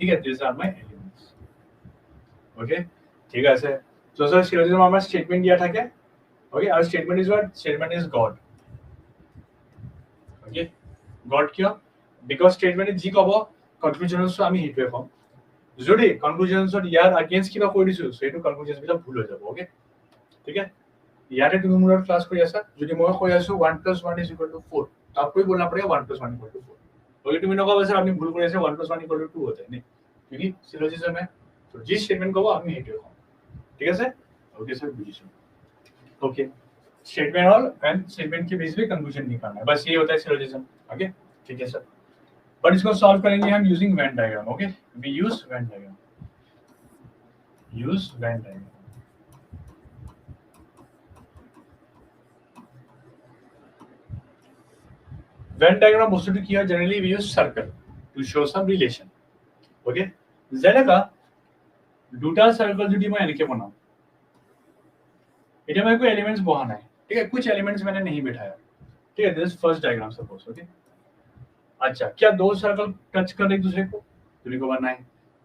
ठीक है, these are my elements. Okay, ठीक है सर. तो सर syllogism हमारा स्टेटमेंट दिया था क्या? Okay, our statement is what? Statement is God. Okay, God কিয়? Because statement is যি কব, conclusions আমি হিটৱে পাম. যদি কনক্লুজনছত ইয়াৰ अगेंस्ट কিবা কৈ দিছো, সো এইটো কনক্লুজনছ বিলাক ভুল হৈ যাব. ওকে, ঠিক আছে. ইয়াতে তুমি মোৰ লগত ক্লাছ কৰি আছা, যদি মই কৈ আছো 1 + 1 = 4, तो आपको ही बोलना पड़ेगा 1 + 1 = 4. ओके, তুমি নকবা স্যার আপনি ভুল করেছে, 1 + 1 = 2 होता है नहीं, क्योंकि सिलोजिज्म है. तो जिस स्टेटमेंट को আমি হেইটো কম. ঠিক আছে. ओके सर, बुझिছো. Okay, statement all and statement के बेस पे कंक्लूजन निकालना है, बस ये होता है सिलोजिज्म. ओके, ठीक है सर. बट इसको सॉल्व करेंगे हम using Venn diagram. Okay, we use Venn diagram. use Venn diagram. Venn diagram বস্তুটো কি হয়, generally we use circle to show some relation. Okay, যেনেকা দুটা সার্কেল যদি मैं এনেকে बनाऊं, এটা मैं कोई एलिमेंट्स बहा नहीं. ठीक है, कुछ एलिमेंट्स मैंने नहीं बिठाया. ठीक है, this first diagram suppose. Okay, अच्छा, क्या दो सर्कल टच कर एक दूसरे को? तुम्हें को बनना है.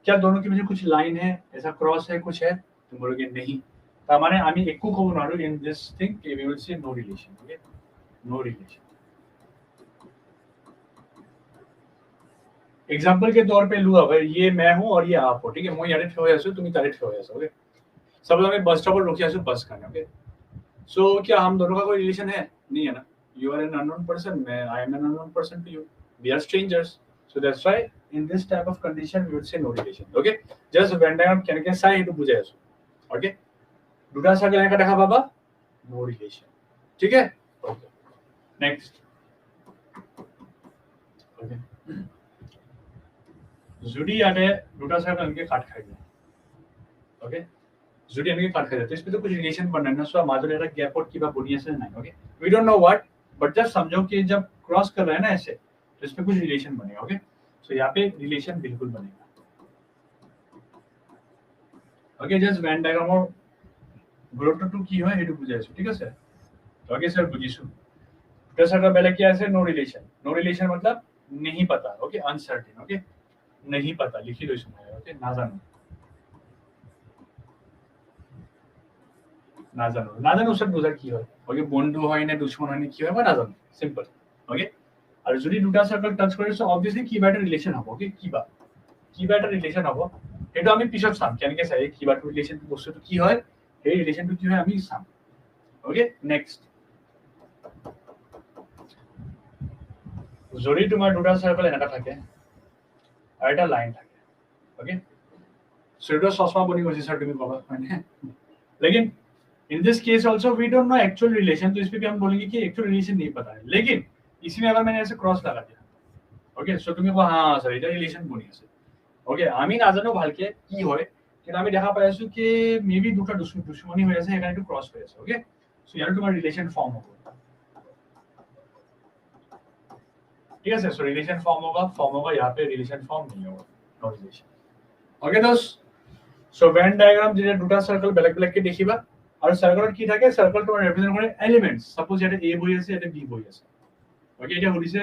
क्या दोनों के बीच कुछ लाइन है, ऐसा क्रॉस है, कुछ है? तुम बोलोगे नहीं. তার মানে আমি একো কব নোৱাৰো in this thing, we will say no relation. Okay, no relation. Example के तौर पे लू, अगर ये मैं हूं और ये आप हो, ठीक है, मैं यारे ठेव आছো, তুমি তারে ठेव आছো. ओके, सब लोग बस स्टॉप पर रुके आছো बस करने. ओके, सो क्या हम दोनों का कोई रिलेशन है? नहीं है ना. You are an unknown person, मैं I am an unknown person to you, we are strangers. So that's why in this type of condition we would say no relation. Okay, just Venn diagram কেনেকে চাই সেইটো বুজাই আছো. Okay, দুটা circle এনেকা দেখা পাবা, নো रिलेशन. ठीक है. Okay, next. ओके, যদি ইয়াতে দুটা সার্কেল এনেকে কাট খাই যায়. ओके, যদি এনেকে কাট খাই যায় तो इसमें तो कुछ रिलेशन बनना है ना. सो মাজত এটা গ্যাপত কিবা বনি আছে নাই. Okay, we don't know what, but just समझो कि जब क्रॉस कर रहा है ना ऐसे, तो इसमें कुछ रिलेशन बनेगा. ओके, सो यहाँ पे रिलेशन बिल्कुल बनेगा. ओके, जस्ट वेन डायग्राम और গুৰুত্বটো কি হয় সেইটো বুজাইছো. ঠিক আছে. ओके सर, বুজিছো. দুটা সার্কেল বেলে কি আছে? No relation. नो रिलेशन मतलब नहीं पता. Okay, uncertain. ओके, नहीं पता लिखी লৈছো মই. ओके, না জানো. না জানো, না জানো ওসব বোঝা কি হয়? ওকে, বন্ধু হয় না দুশ্মন হয় না কি হয়, বা না জানো, সিম্পল. ওকে, আর যদি দুটা সার্কেল টাচ করে সো অবভিয়াসলি কিবা একটা রিলেশন হ'ব. ওকে, কিবা একটা রিলেশন হ'ব. এটা আমি পিছত চাম কেনেকে চাই কিবা একটা ৰিলেশন বস্তুটো কি হয়, এই ৰিলেশনটো কি হয় আমি চাম. Okay, next. যদি তোমাৰ দুটা সার্কেল এনেকা থাকে আর এটা লাইন থাকে. ओके, सो এটা চশমা বনি গৈছে স্যার তুমি কবা হয় না. लेकिन in this case also we don't know actual relation, तो इस पे भी हम बोलेंगे कि actual relation नहीं पता है. लेकिन इसमें अगर मैंने ऐसे क्रॉस लगा दिया, ओके, सो তুমি কবা হ্যাঁ স্যার এটা রিলেশন বনি আছে. ওকে, আমি নাজানো ভালকে কি হয়, কিন্তু আমি দেখা পাই আছো কি মেবি দুটা দুশ্মনী হৈ আছে, এখানে একটু क्रॉस হৈ আছে. ওকে, সো ইয়াৰ তোমাৰ রিলেশন ফর্ম হ'ব. ठीक है सर, सो रिलेशन फॉर्म होगा यहाँ पे रिलेशन फॉर्म नहीं होगा, नो रिलेशन. ओके दोस्त, सो वेन डायग्राम যেটা দুটা সার্কেল বেলেগ বেলেগকে দেখিবা, আৰু সাৰ্কেলত কি থাকে, সাৰ্কেল তোমাৰ ৰিপ্ৰেজেন্ট কৰে এলিমেন্টস. সাপোজ ইয়াতে এ বহি আছে, ইয়াতে বি বহি আছে. ওকে, এটা সুধিছে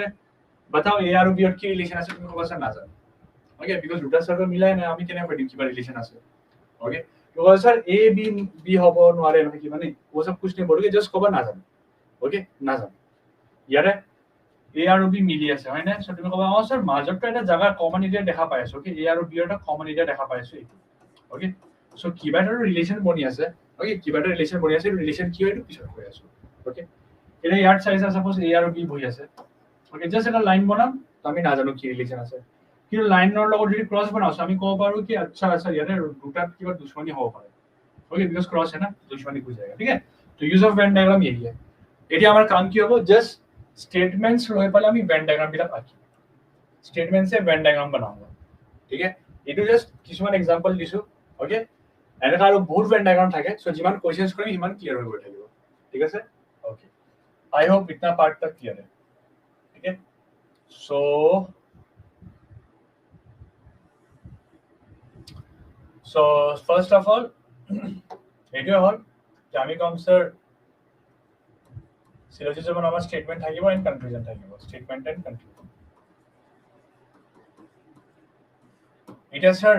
बताओ এ আৰু বি ৰ কি ৰিলেशन আছে, তুমি ক'বা স্যার না জানো. ওকে, বিকজ দুটা সার্কেল মিলাই না আমি কেনে পাইম কিবা ৰিলেशन আছে. ओके, तो सर ए बी बी হ'ব নোৱাৰে মানে কি মানে वो सब कुछ नहीं बोलोगे, जस्ट ক'বা না জানো. ओके, না জানো. ইয়াতে ए আৰু বি মিলি আছে হয় না, সো তুমি ক'বা অ স্যার মাজতটো এটা জায়গা কমন এৰিয়া দেখা পাই আছো. ওকে, এ আৰু বি ৰ এটা কমন এৰিয়া দেখা পাই আছো এইটো. ओके, सो কিবা এটা ৰিলেशन বনি আছে. ओके, কিবা এটা ৰিলেशन বনি আছে, ৰিলেशन কি হয় এইটো পিছত কৈ আছো. ओके, এটা ইয়াত চাইছা সাপোজ এ আৰু বি বহি আছে. ओके, জাস্ট এটা লাইন বনাম, তো আমি না জানো কি ৰিলেशन আছে, কিন্তু লাইনৰ লগত যদি ক্ৰস বনাওছো আমি ক'ব পাৰো কি আচ্ছা আচ্ছা ইয়াতে দুটা কিবা দুশ্মনী হ'ব পাৰে. ओके, बिकॉज क्रॉस है ना, दुश्मनी हो जाएगा. ठीक है, तो यूज ऑफ वेन डायग्राम यही है. এটা আমার কাম কি হ'ব, জাস্ট स्टेटमेंट्स লৈ পেলাই আমি वेन डायग्राम বিলাক আঁকিম. स्टेटमेंट से वेन डायग्राम बनाऊंगा. ठीक है, এইটো জাস্ট কিছুমান एग्जांपल দিছো. ओके, এনেকা আৰু বহুত वेन डायग्राम থাকে, সো যিমান কোৱেশ্চনস কৰিম ইমান ক্লিয়াৰ হৈ গৈ থাকিব. ঠিক আছে. ओके, आई होप इतना पार्ट तक क्लियर है. ठीक है, so first of all এইটো হল যে আমি কম স্যার সিলোজিজমত আমাৰ স্টেটমেন্ট থাকিব এন্ড কনক্লুজন থাকিব স্টেটমেন্ট এন্ড কনক্লুজন এটা স্যাৰ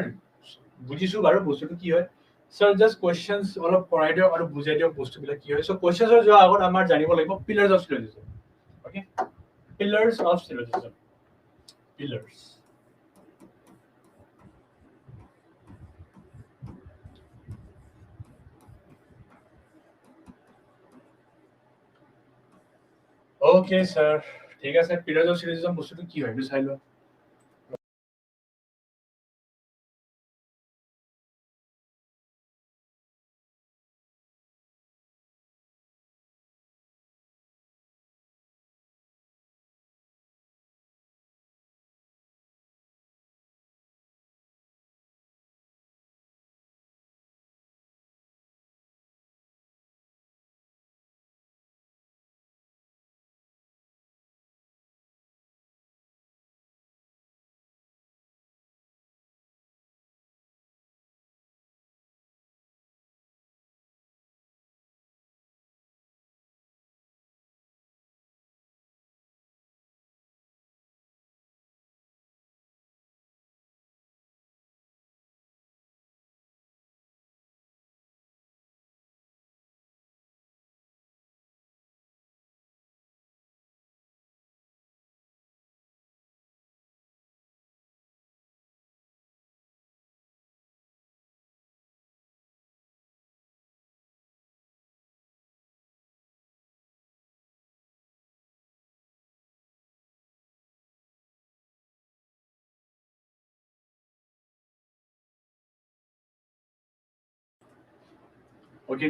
বুজিছো বাৰু বস্তুটো কি হয় স্যাৰ জাস্ট কোৱেশ্চনছ অলপ পঢ়াই দিয়ক আৰু বুজাই দিয়ক বস্তুবিলাক কি হয় সো কোৱেশ্চনছৰ যোৱা আগত আমাৰ জানিব লাগিব pillars of syllogism okay pillars of syllogism pillars okay sir ঠিক আছে পিলাৰ্স অফ সিলোজিজম বস্তুটো কি হয় চাই লও ওকে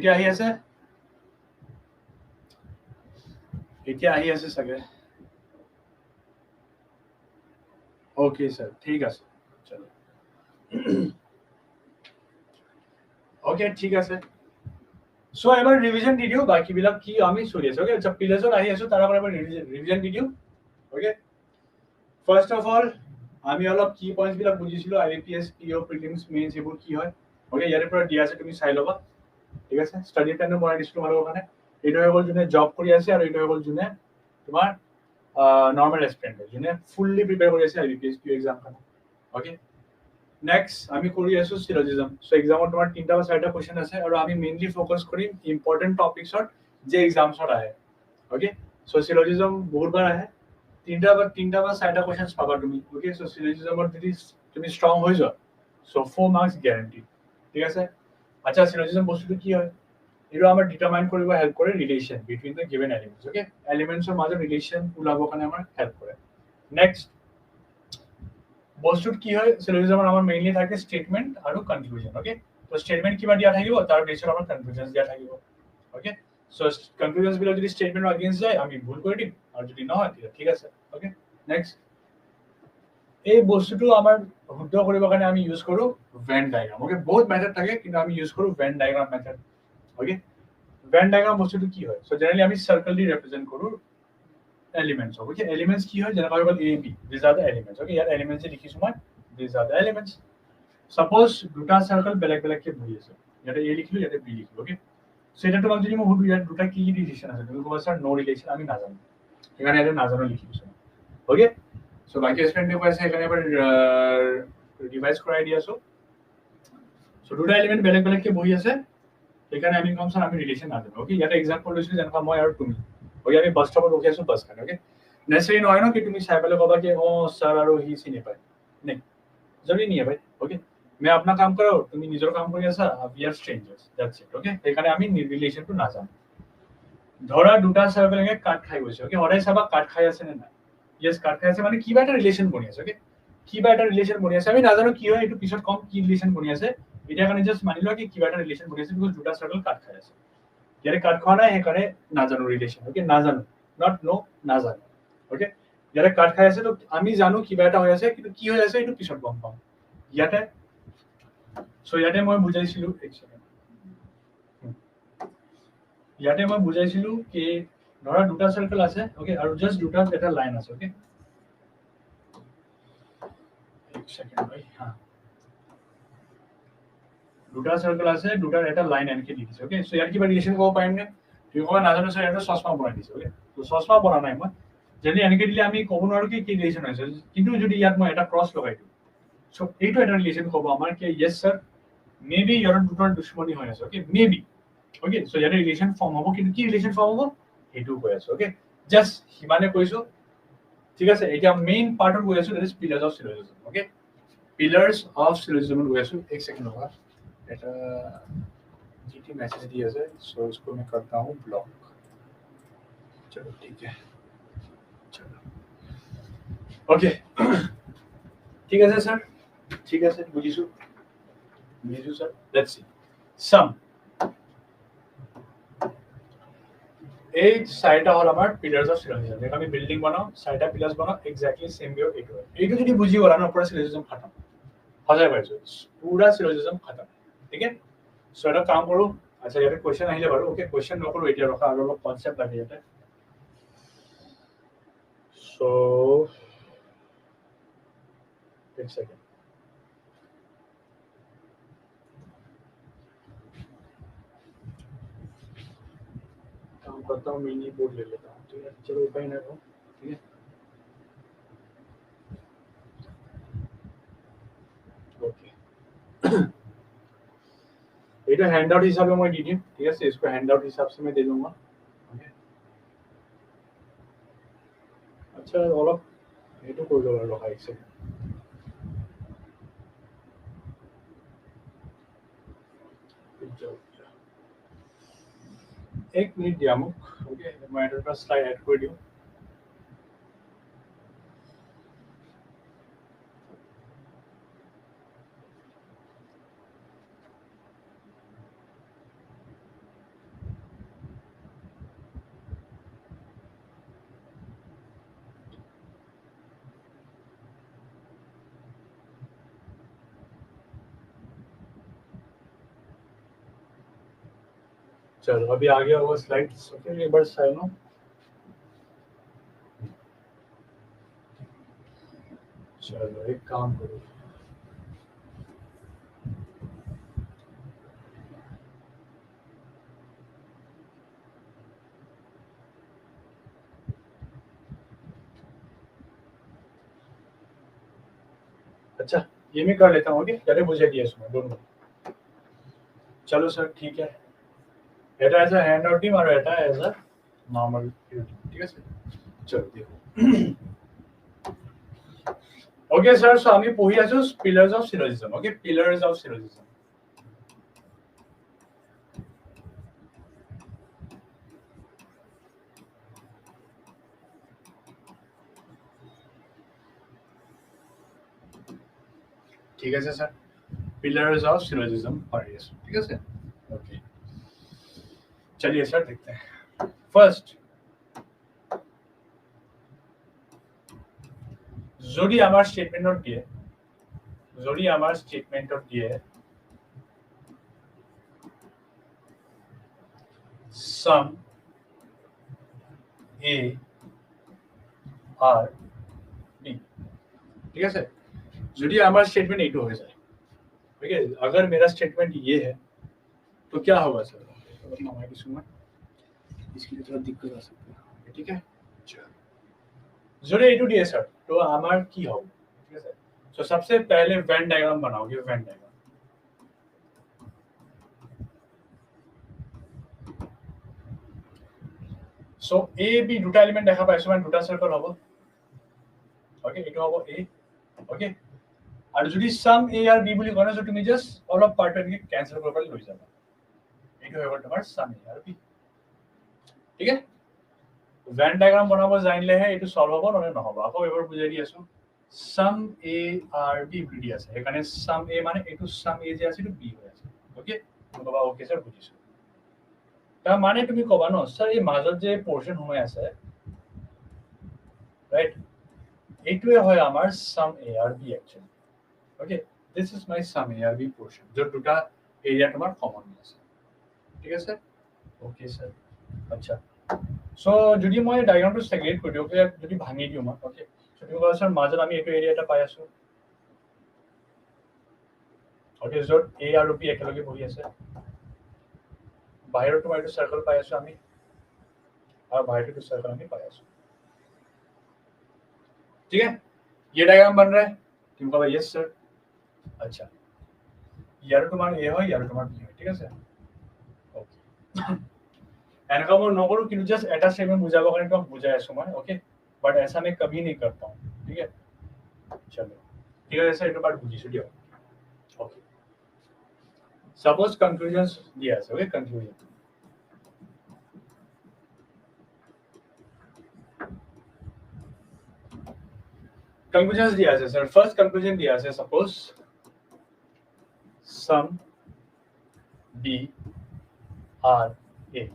এতিয়া আহি আছে চাগে ওকে স্যার ঠিক আছে চলো ওকে ঠিক আছে সো এবাৰ ৰিভিজন দি দিও বাকি বিলাক কি আমি চলি আছে ওকে আচ্ছা পিলাৰ্সত আহি আছো তাৰ পৰা এবাৰ ৰিভিজন দি দিও ওকে ফাৰ্স্ট অফ অল আমি অলপ কি পইণ্টছ বিলাক বুজিছিলো আইবিপিএছ পিও প্ৰিলিমছ মেইনছ এইবোৰ কি হয় ওকে ইয়াৰ পৰা দিয়া আছে তুমি চাই ল'বা ঠিক আছে ষ্টাডি প্লেনো বনাই দিছিলো তোমালোকৰ কাৰণে এইটো হৈ গ'ল যোনে জব কৰি আছে আৰু এইটো হৈ গ'ল যোনে তোমাৰ নৰ্মেল এস্পিৰেণ্ট যোনে ফুল্লি প্ৰিপেয়াৰ কৰি আছে আইবিপিএছ পিও এক্সাম কাৰণে ওকে নেক্সট আমি কৰি আছো সিলোজিজম সো এক্সামত তোমাৰ তিনটা বা চাৰিটা কোৱেশ্চন আছে আৰু আমি মেইনলি ফোকাস কৰিম ইম্পৰ্টেন্ট টপিকছত যে এক্সামছত আহে ওকে সো সিলোজিজম বহুতবাৰ আহে তিনটা বা চাৰিটা কোৱেশ্চন পাবা তুমি ওকে সো সিলোজিজমত যদি তুমি ষ্ট্ৰং হৈ যোৱা সো 4 মাৰ্কস গ্যাৰান্টি ঠিক আছে আচ্ছা সিলোজিজম বস্তুটো কি হয় এইটো আমাৰ ডিটাৰমাইন কৰিব হেল্প কৰে relation between the given elements okay এলিমেন্টছৰ মাজত ৰিলেশন ওলাবৰ কাৰণে আমাৰ হেল্প কৰে নেক্সট বস্তুত কি হয় সিলোজিজমৰ আমাৰ মেইনলি থাকে স্টেটমেন্ট আৰু কনক্লুজন ওকে তো স্টেটমেন্ট কিবা দিয়া থাকিব তাৰ বেছত আমাৰ কনক্লুজনস দিয়া থাকিব ওকে সো কনক্লুজনস বিলাক যদি স্টেটমেন্ট আগেইনষ্ট যায় আমি ভুল কৰি দিম আৰু যদি নহয় তেতিয়া ঠিক আছে ওকে নেক্সট এই বস্তুটো আমাৰ শুদ্ধ কৰিবৰ কাৰণে আমি ইউজ কৰো ভেন ডায়াগ্ৰাম ওকে বহুত মেথড থাকে কিন্তু আমি ইউজ কৰো van diagram method okay van diagram বস্তুটো কি হয় সো জেনাৰেলি আমি সাৰ্কেল দি ৰিপ্ৰেজেন্ট কৰো elements okay elements কি হয় যেনেকৈ হ'ল a b these are the elements okay ইয়াত elements লিখিছো মই these are the elements suppose দুটা সার্কেল বেলেগ বেলেগ কে বহি আছে ইয়াতে a লিখিলো ইয়াতে b লিখিলো okay সো এটা তোমাক যদি মই সুধো ইয়াত দুটা কি ৰিলেশন আছে তুমি ক'বা স্যাৰ নো ৰিলেশন আমি নাজানো এখানে এটা নাজানো লিখিছো ওকে সো বাকি এক্সপ্লেইন কৰিব আছে এখানে এবাৰ ৰিভাইজ কৰাই দি আছো সো দুটা এলিমেন্ট বেলেগ বেলেগ কে বহি আছে এখানে আমি কম স্যার আমি রিলেশন নাজানো ওকে ইয়াতে এক্সাম্পল লৈছো যেনেকৈ মই আৰু তুমি ওকে আমি বাস স্টপত ৰখি আছো বাস কাৰণে ওকে নেচেৰি নহয় ন কি তুমি চাই পেলাই ক'বা কি ও স্যার আৰু হি চিনি পায় नहीं जरूरी नहीं है भाई ओके मैं अपना काम करो তুমি নিজৰ কাম কৰি আছা we are strangers that's it okay এখানে আমি রিলেশনটো নাজানো ধৰা দুটা সার্কেল একে কাট খাই গৈছে ওকে সদায় চাবা কাট খাই আছে নে নাই ইয়েস কাট খাই আছে মানে কিবা এটা ৰিলেশন বনি আছে ওকে কিবা এটা ৰিলেশন বনি আছে আমি নাজানো কি হয় এইটো পিছত কম কি ৰিলেশন বনি আছে এটা কাৰণে জাস্ট মানি লোৱা কি কিবা এটা ৰিলেশন বনি আছে বিকজ দুটা সাৰ্কেল কাট খাই আছে ইয়াৰে কাট খোৱা নাই সেইকাৰণে নাজানো ৰিলেশন ওকে নাজানো নট নো নাজানো ওকে ইয়াৰে কাট খাই আছে তো আমি জানো কিবা এটা হৈ আছে কিন্তু কি হৈ আছে এইটো পিছত গম পাম ইয়াতে সো ইয়াতে মই বুজাইছিলো এক সেকেন্ড ইয়াতে মই বুজাইছিলো কি ধৰা দুটা সাৰ্কেল আছে ওকে আৰু জাস্ট দুটা এটা লাইন আছে ওকে এক সেকেন্ড ভাই হ্যাঁ দুটা সার্কেল আছে দুটাৰ এটা লাইন এনেকে দি দিছে ওকে সো ইয়াৰ কিবা ৰিলেশন ক'ব পাৰিম নে তুমি ক'বা নাজানো স্যাৰ এটা চশমা বনাই দিছে ওকে তো চশমা বনা নাই মই যদি এনেকৈ দিলে আমি ক'ব নোৱাৰো কি কি ৰিলেশ্যন আছে কিন্তু যদি ইয়াত মই এটা ক্ৰছ লগাই দিওঁ সো এইটো এটা ৰিলেশ্যন হ'ব আমাৰ কি ইয়েছ স্যাৰ মেবি ইয়াৰ দুটাৰ দুশ্মনী হৈ আছে ওকে মেবি ওকে সো ইয়াতে ৰিলেশ্যন ফৰ্ম হ'ব কিন্তু কি ৰিলেশ্যন ফৰ্ম হ'ব সেইটো কৈ আছো ওকে জাষ্ট সিমানে কৈছো ঠিক আছে এতিয়া মেইন পাৰ্টত গৈ আছো that is pillars of syllogism okay pillars of syllogism গৈ আছো এক সেকেন্ড होगा এটা जीटी मैसेज दिया है सो इसको मैं करता हूँ ब्लॉक चलो ठीक है चलो ओके ठीक है सर ठीक है सर बुझिसु सर लेट्स सी सम এই চাৰিটা হল আমাৰ পিলাৰ্স অফ সিলোজিজম যেটা আমি বিল্ডিং বানাও চাৰিটা পিলার্স বানাও এক্স্যাক্টলি সেম वे এইটো যদি বুঝি গলা না পুরা সিলোজিজম খতম হজাই পাইছো পুরা সিলোজিজম খতম ঠিক আছে সো এটা কাম কৰো আচ্ছা ইয়াতে কোশ্চেন আহিলে বাৰু ওকে কোশ্চেন নকৰো এতিয়া ৰখা আৰু অলপ কনসেপ্ট লাগে ইয়াতে সো एक सेकंड काम करता हूँ मिनी बोर्ड ले लेता हूँ ठीक है चलो उपाय ना को ठीक है ओके এটা हैंडआउट हिसाब से मैं दी ठीक है इसको हैंडआउट हिसाब से मैं दे दूंगा अच्छा অলপ এইটো কৰি লও ৰখা এক সেকেন্ড एक मिनट दिया मुख ओके मैं এটা স্লাইড এড করে দিও चलो अभी आ गया होगा स्लाइड्स ओके एक बार साइन लो चलो एक काम करो अच्छा ये मैं कर लेता हूँ ओके चलो मुझे दिया सुनो दोनों चलो सर ठीक है এটা as a hand out team আর এটা এজ আ নরমাল ঠিক আছে চলো দেখো ওকে স্যার সো আমি পঢ়ি আছো pillars of syllogism okay pillars of syllogism ঠিক আছে স্যার पिलर्स ऑफ सिलोजिज्म पढ़िए ठीक है सर ओके चलिए सर देखते हैं फर्स्ट যদি আমার স্টেটমেন্টত দিয়ে sum a r b ठीक है सर যদি আমার स्टेटमेंट এইটো হয়ে যায় ठीक है अगर मेरा स्टेटमेंट ये है तो क्या होगा सर हमारी सुनना इसके लिए थोड़ा दिक्कत आ सकती है ठीक है যদি এইটো দিয়ে স্যার তো আমার কি হবে ঠিক আছে तो सबसे पहले वेन डायग्राम बनाओगे Venn diagram so A B দুটা এলিমেন্ট দেখা পাইছো মানে দুটা সার্কেল হবে ওকে এটা হবে এ ওকে আর যদি সাম এ আর বি বুলি কয় তুমি জাস্ট অল অফ পার্ট এর ক্যান্সেল করে পারলে হয়ে যাবে এটা হবে তোমার সাম এ আর বি ঠিক আছে वेन डायग्राम बनाबो জানিলেহে এটো সলভ হ'ব নহলে নহব আকৌ এবাৰ বুজাই দি আছো সাম এ আর বি বুলি আছে এখানে সাম এ মানে এটো সাম এ যে আছে এটো বি হৈ আছে ওকে তুমি কবা ওকে স্যার বুজিছো তা মানে তুমি কবা ন স্যার এই মাজত যে পোরশন হৈ আছে রাইট এইটোৱে হয় আমাৰ some A are B actually okay this is my some A are B portion যে দুটা এরিয়া তোমার কমন আছে ঠিক আছে ওকে স্যার আচ্ছা সো যদি মই ডায়াগ্ৰামটো সেগ্ৰেগেট কৰি দিও যদি ভাঙি দিও মই ওকে সো তুমি কোৱা স্যাৰ মাজত আমি এইটো এৰিয়াটা পাই আছো ওকে য'ত এ আৰু বি একেলগে বহি আছে বাহিৰত তোমাৰ এইটো সাৰ্কেল পাই আছো আমি और बाहर टू सर्कल আমি পাই আছো ठीक है ये डायग्राम बन रहा है तुम कहो यस सर अच्छा यार तुम्हारा ए হয় यार तुम्हारा बी হয় ঠিক আছে ओके एनका मैं नकरूँ कि जस्ट एटा स्टेटमेंट बुझाबो कारण तो बुझाय आছো मैं ओके बट ऐसा मैं कभी नहीं करता हूं ठीक है चलो ठीक है सर এটা পার্ট বুঝিছো দিও ओके सपोज कंक्लूजन्स दिया আছে ओके कंक्लूजन कंक्लूजन्स दिया আছে सर फर्स्ट कंक्लूजन दिया আছে suppose some B are A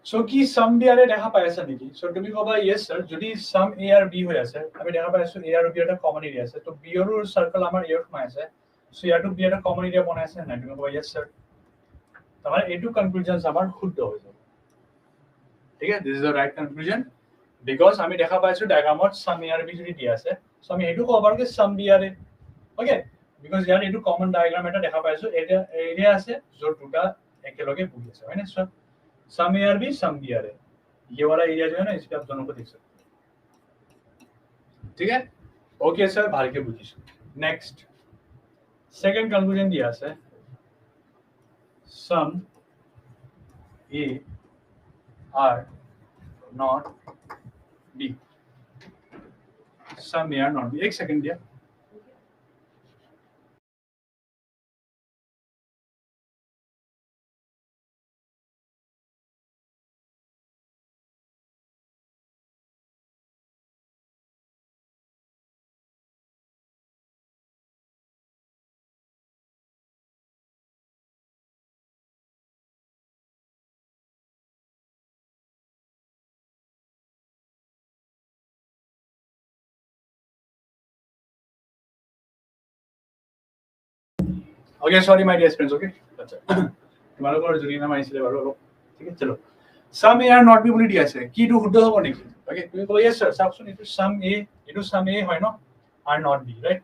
so কি সাম বি আর দেখা পাই আছে নেকি সো তুমি কবা ইয়েস স্যার যদি সাম এ আর বি হৈ আছে আমি দেখা পাই আছো এ আর বি এটা কমন এরিয়া আছে তো বি এর সার্কেল আমার এ এর সোমাই আছে সো ইয়াৰ টু বি এটা কমন এরিয়া বনাই আছে না তুমি কবা ইয়েস স্যার তোমার এটু কনক্লুজনস আমার শুদ্ধ হৈ যাব ঠিক আছে this is the right conclusion because আমি দেখা পাইছো ডায়াগ্ৰামত সাম এ আৰ বি যদি দিয়া আছে সো আমি এটু কব পাৰো কি some B are A okay because ইয়াৰ এটু কমন ডায়াগ্ৰাম এটা দেখা পাইছো এটা এৰিয়া আছে য'ত দুটা একেলগে বহি আছে হয় না so some A are B some B are A ये वाला एरिया जो है ना इसके आप दोनों को देख सकते हैं ठीक है ओके सर भाल के बुझिसु नेक्स्ट सेकंड कंक्लूजन दिया আছে some A are not B some A are not B एक सेकंड दिया okay sorry my dear friends okay अच्छा তোমালোকৰ যদি নাম আহিছিলে বাৰু অলপ ঠিক আছে চলো সাম এ আর নট বি বুলি দিয়া আছে কি টু শুদ্ধ হ'ব নেকি ওকে তুমি কবা ইয়েস স্যার চাওকচোন এটো সাম এ হয় ন আর নট বি রাইট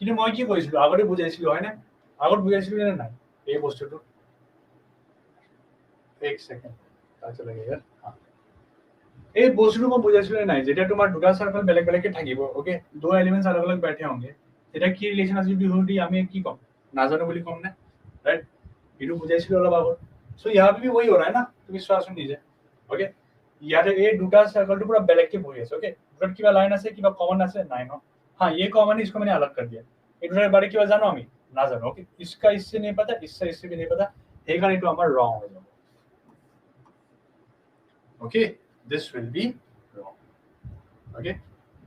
কিন্তু মই কি কৈছিলো আগতে বুজাইছিলো হয় না আগত বুজাইছিলো না নাই এই বস্তুটো এক সেকেন্ড আচ্ছা লাগে यार এই বস্তুটো মই বুজাইছিলো নাই যেতিয়া তোমাৰ দুটা সার্কেল বেলেগ বেলেগকে থাকিব ওকে দুটা এলিমেন্টস अलग अलग बैठे होंगे এটা কি রিলেশন আছে যদি হদি আমি কি কম নাজানো বুলি কম না राइट এটু বুজাইছিলো অলপ আগত সো ইয়াৰ বি ওই हो रहा है ना তুমি চোৱাচোন নিজে ওকে ইয়াতে এই দুটা সার্কেলটো পুরা বেলেগকে বহি আছে ওকে দুটাত কিবা লাইন আছে কিবা কমন আছে নাই ন हां ये कॉमन है इसको मैंने अलग कर दिया এটার বারে কিবা জানো আমি না জানো ওকে इसका इससे नहीं पता इससे भी नहीं पता এইখানে একটু আমার রং হয়ে যাবে okay this will be wrong okay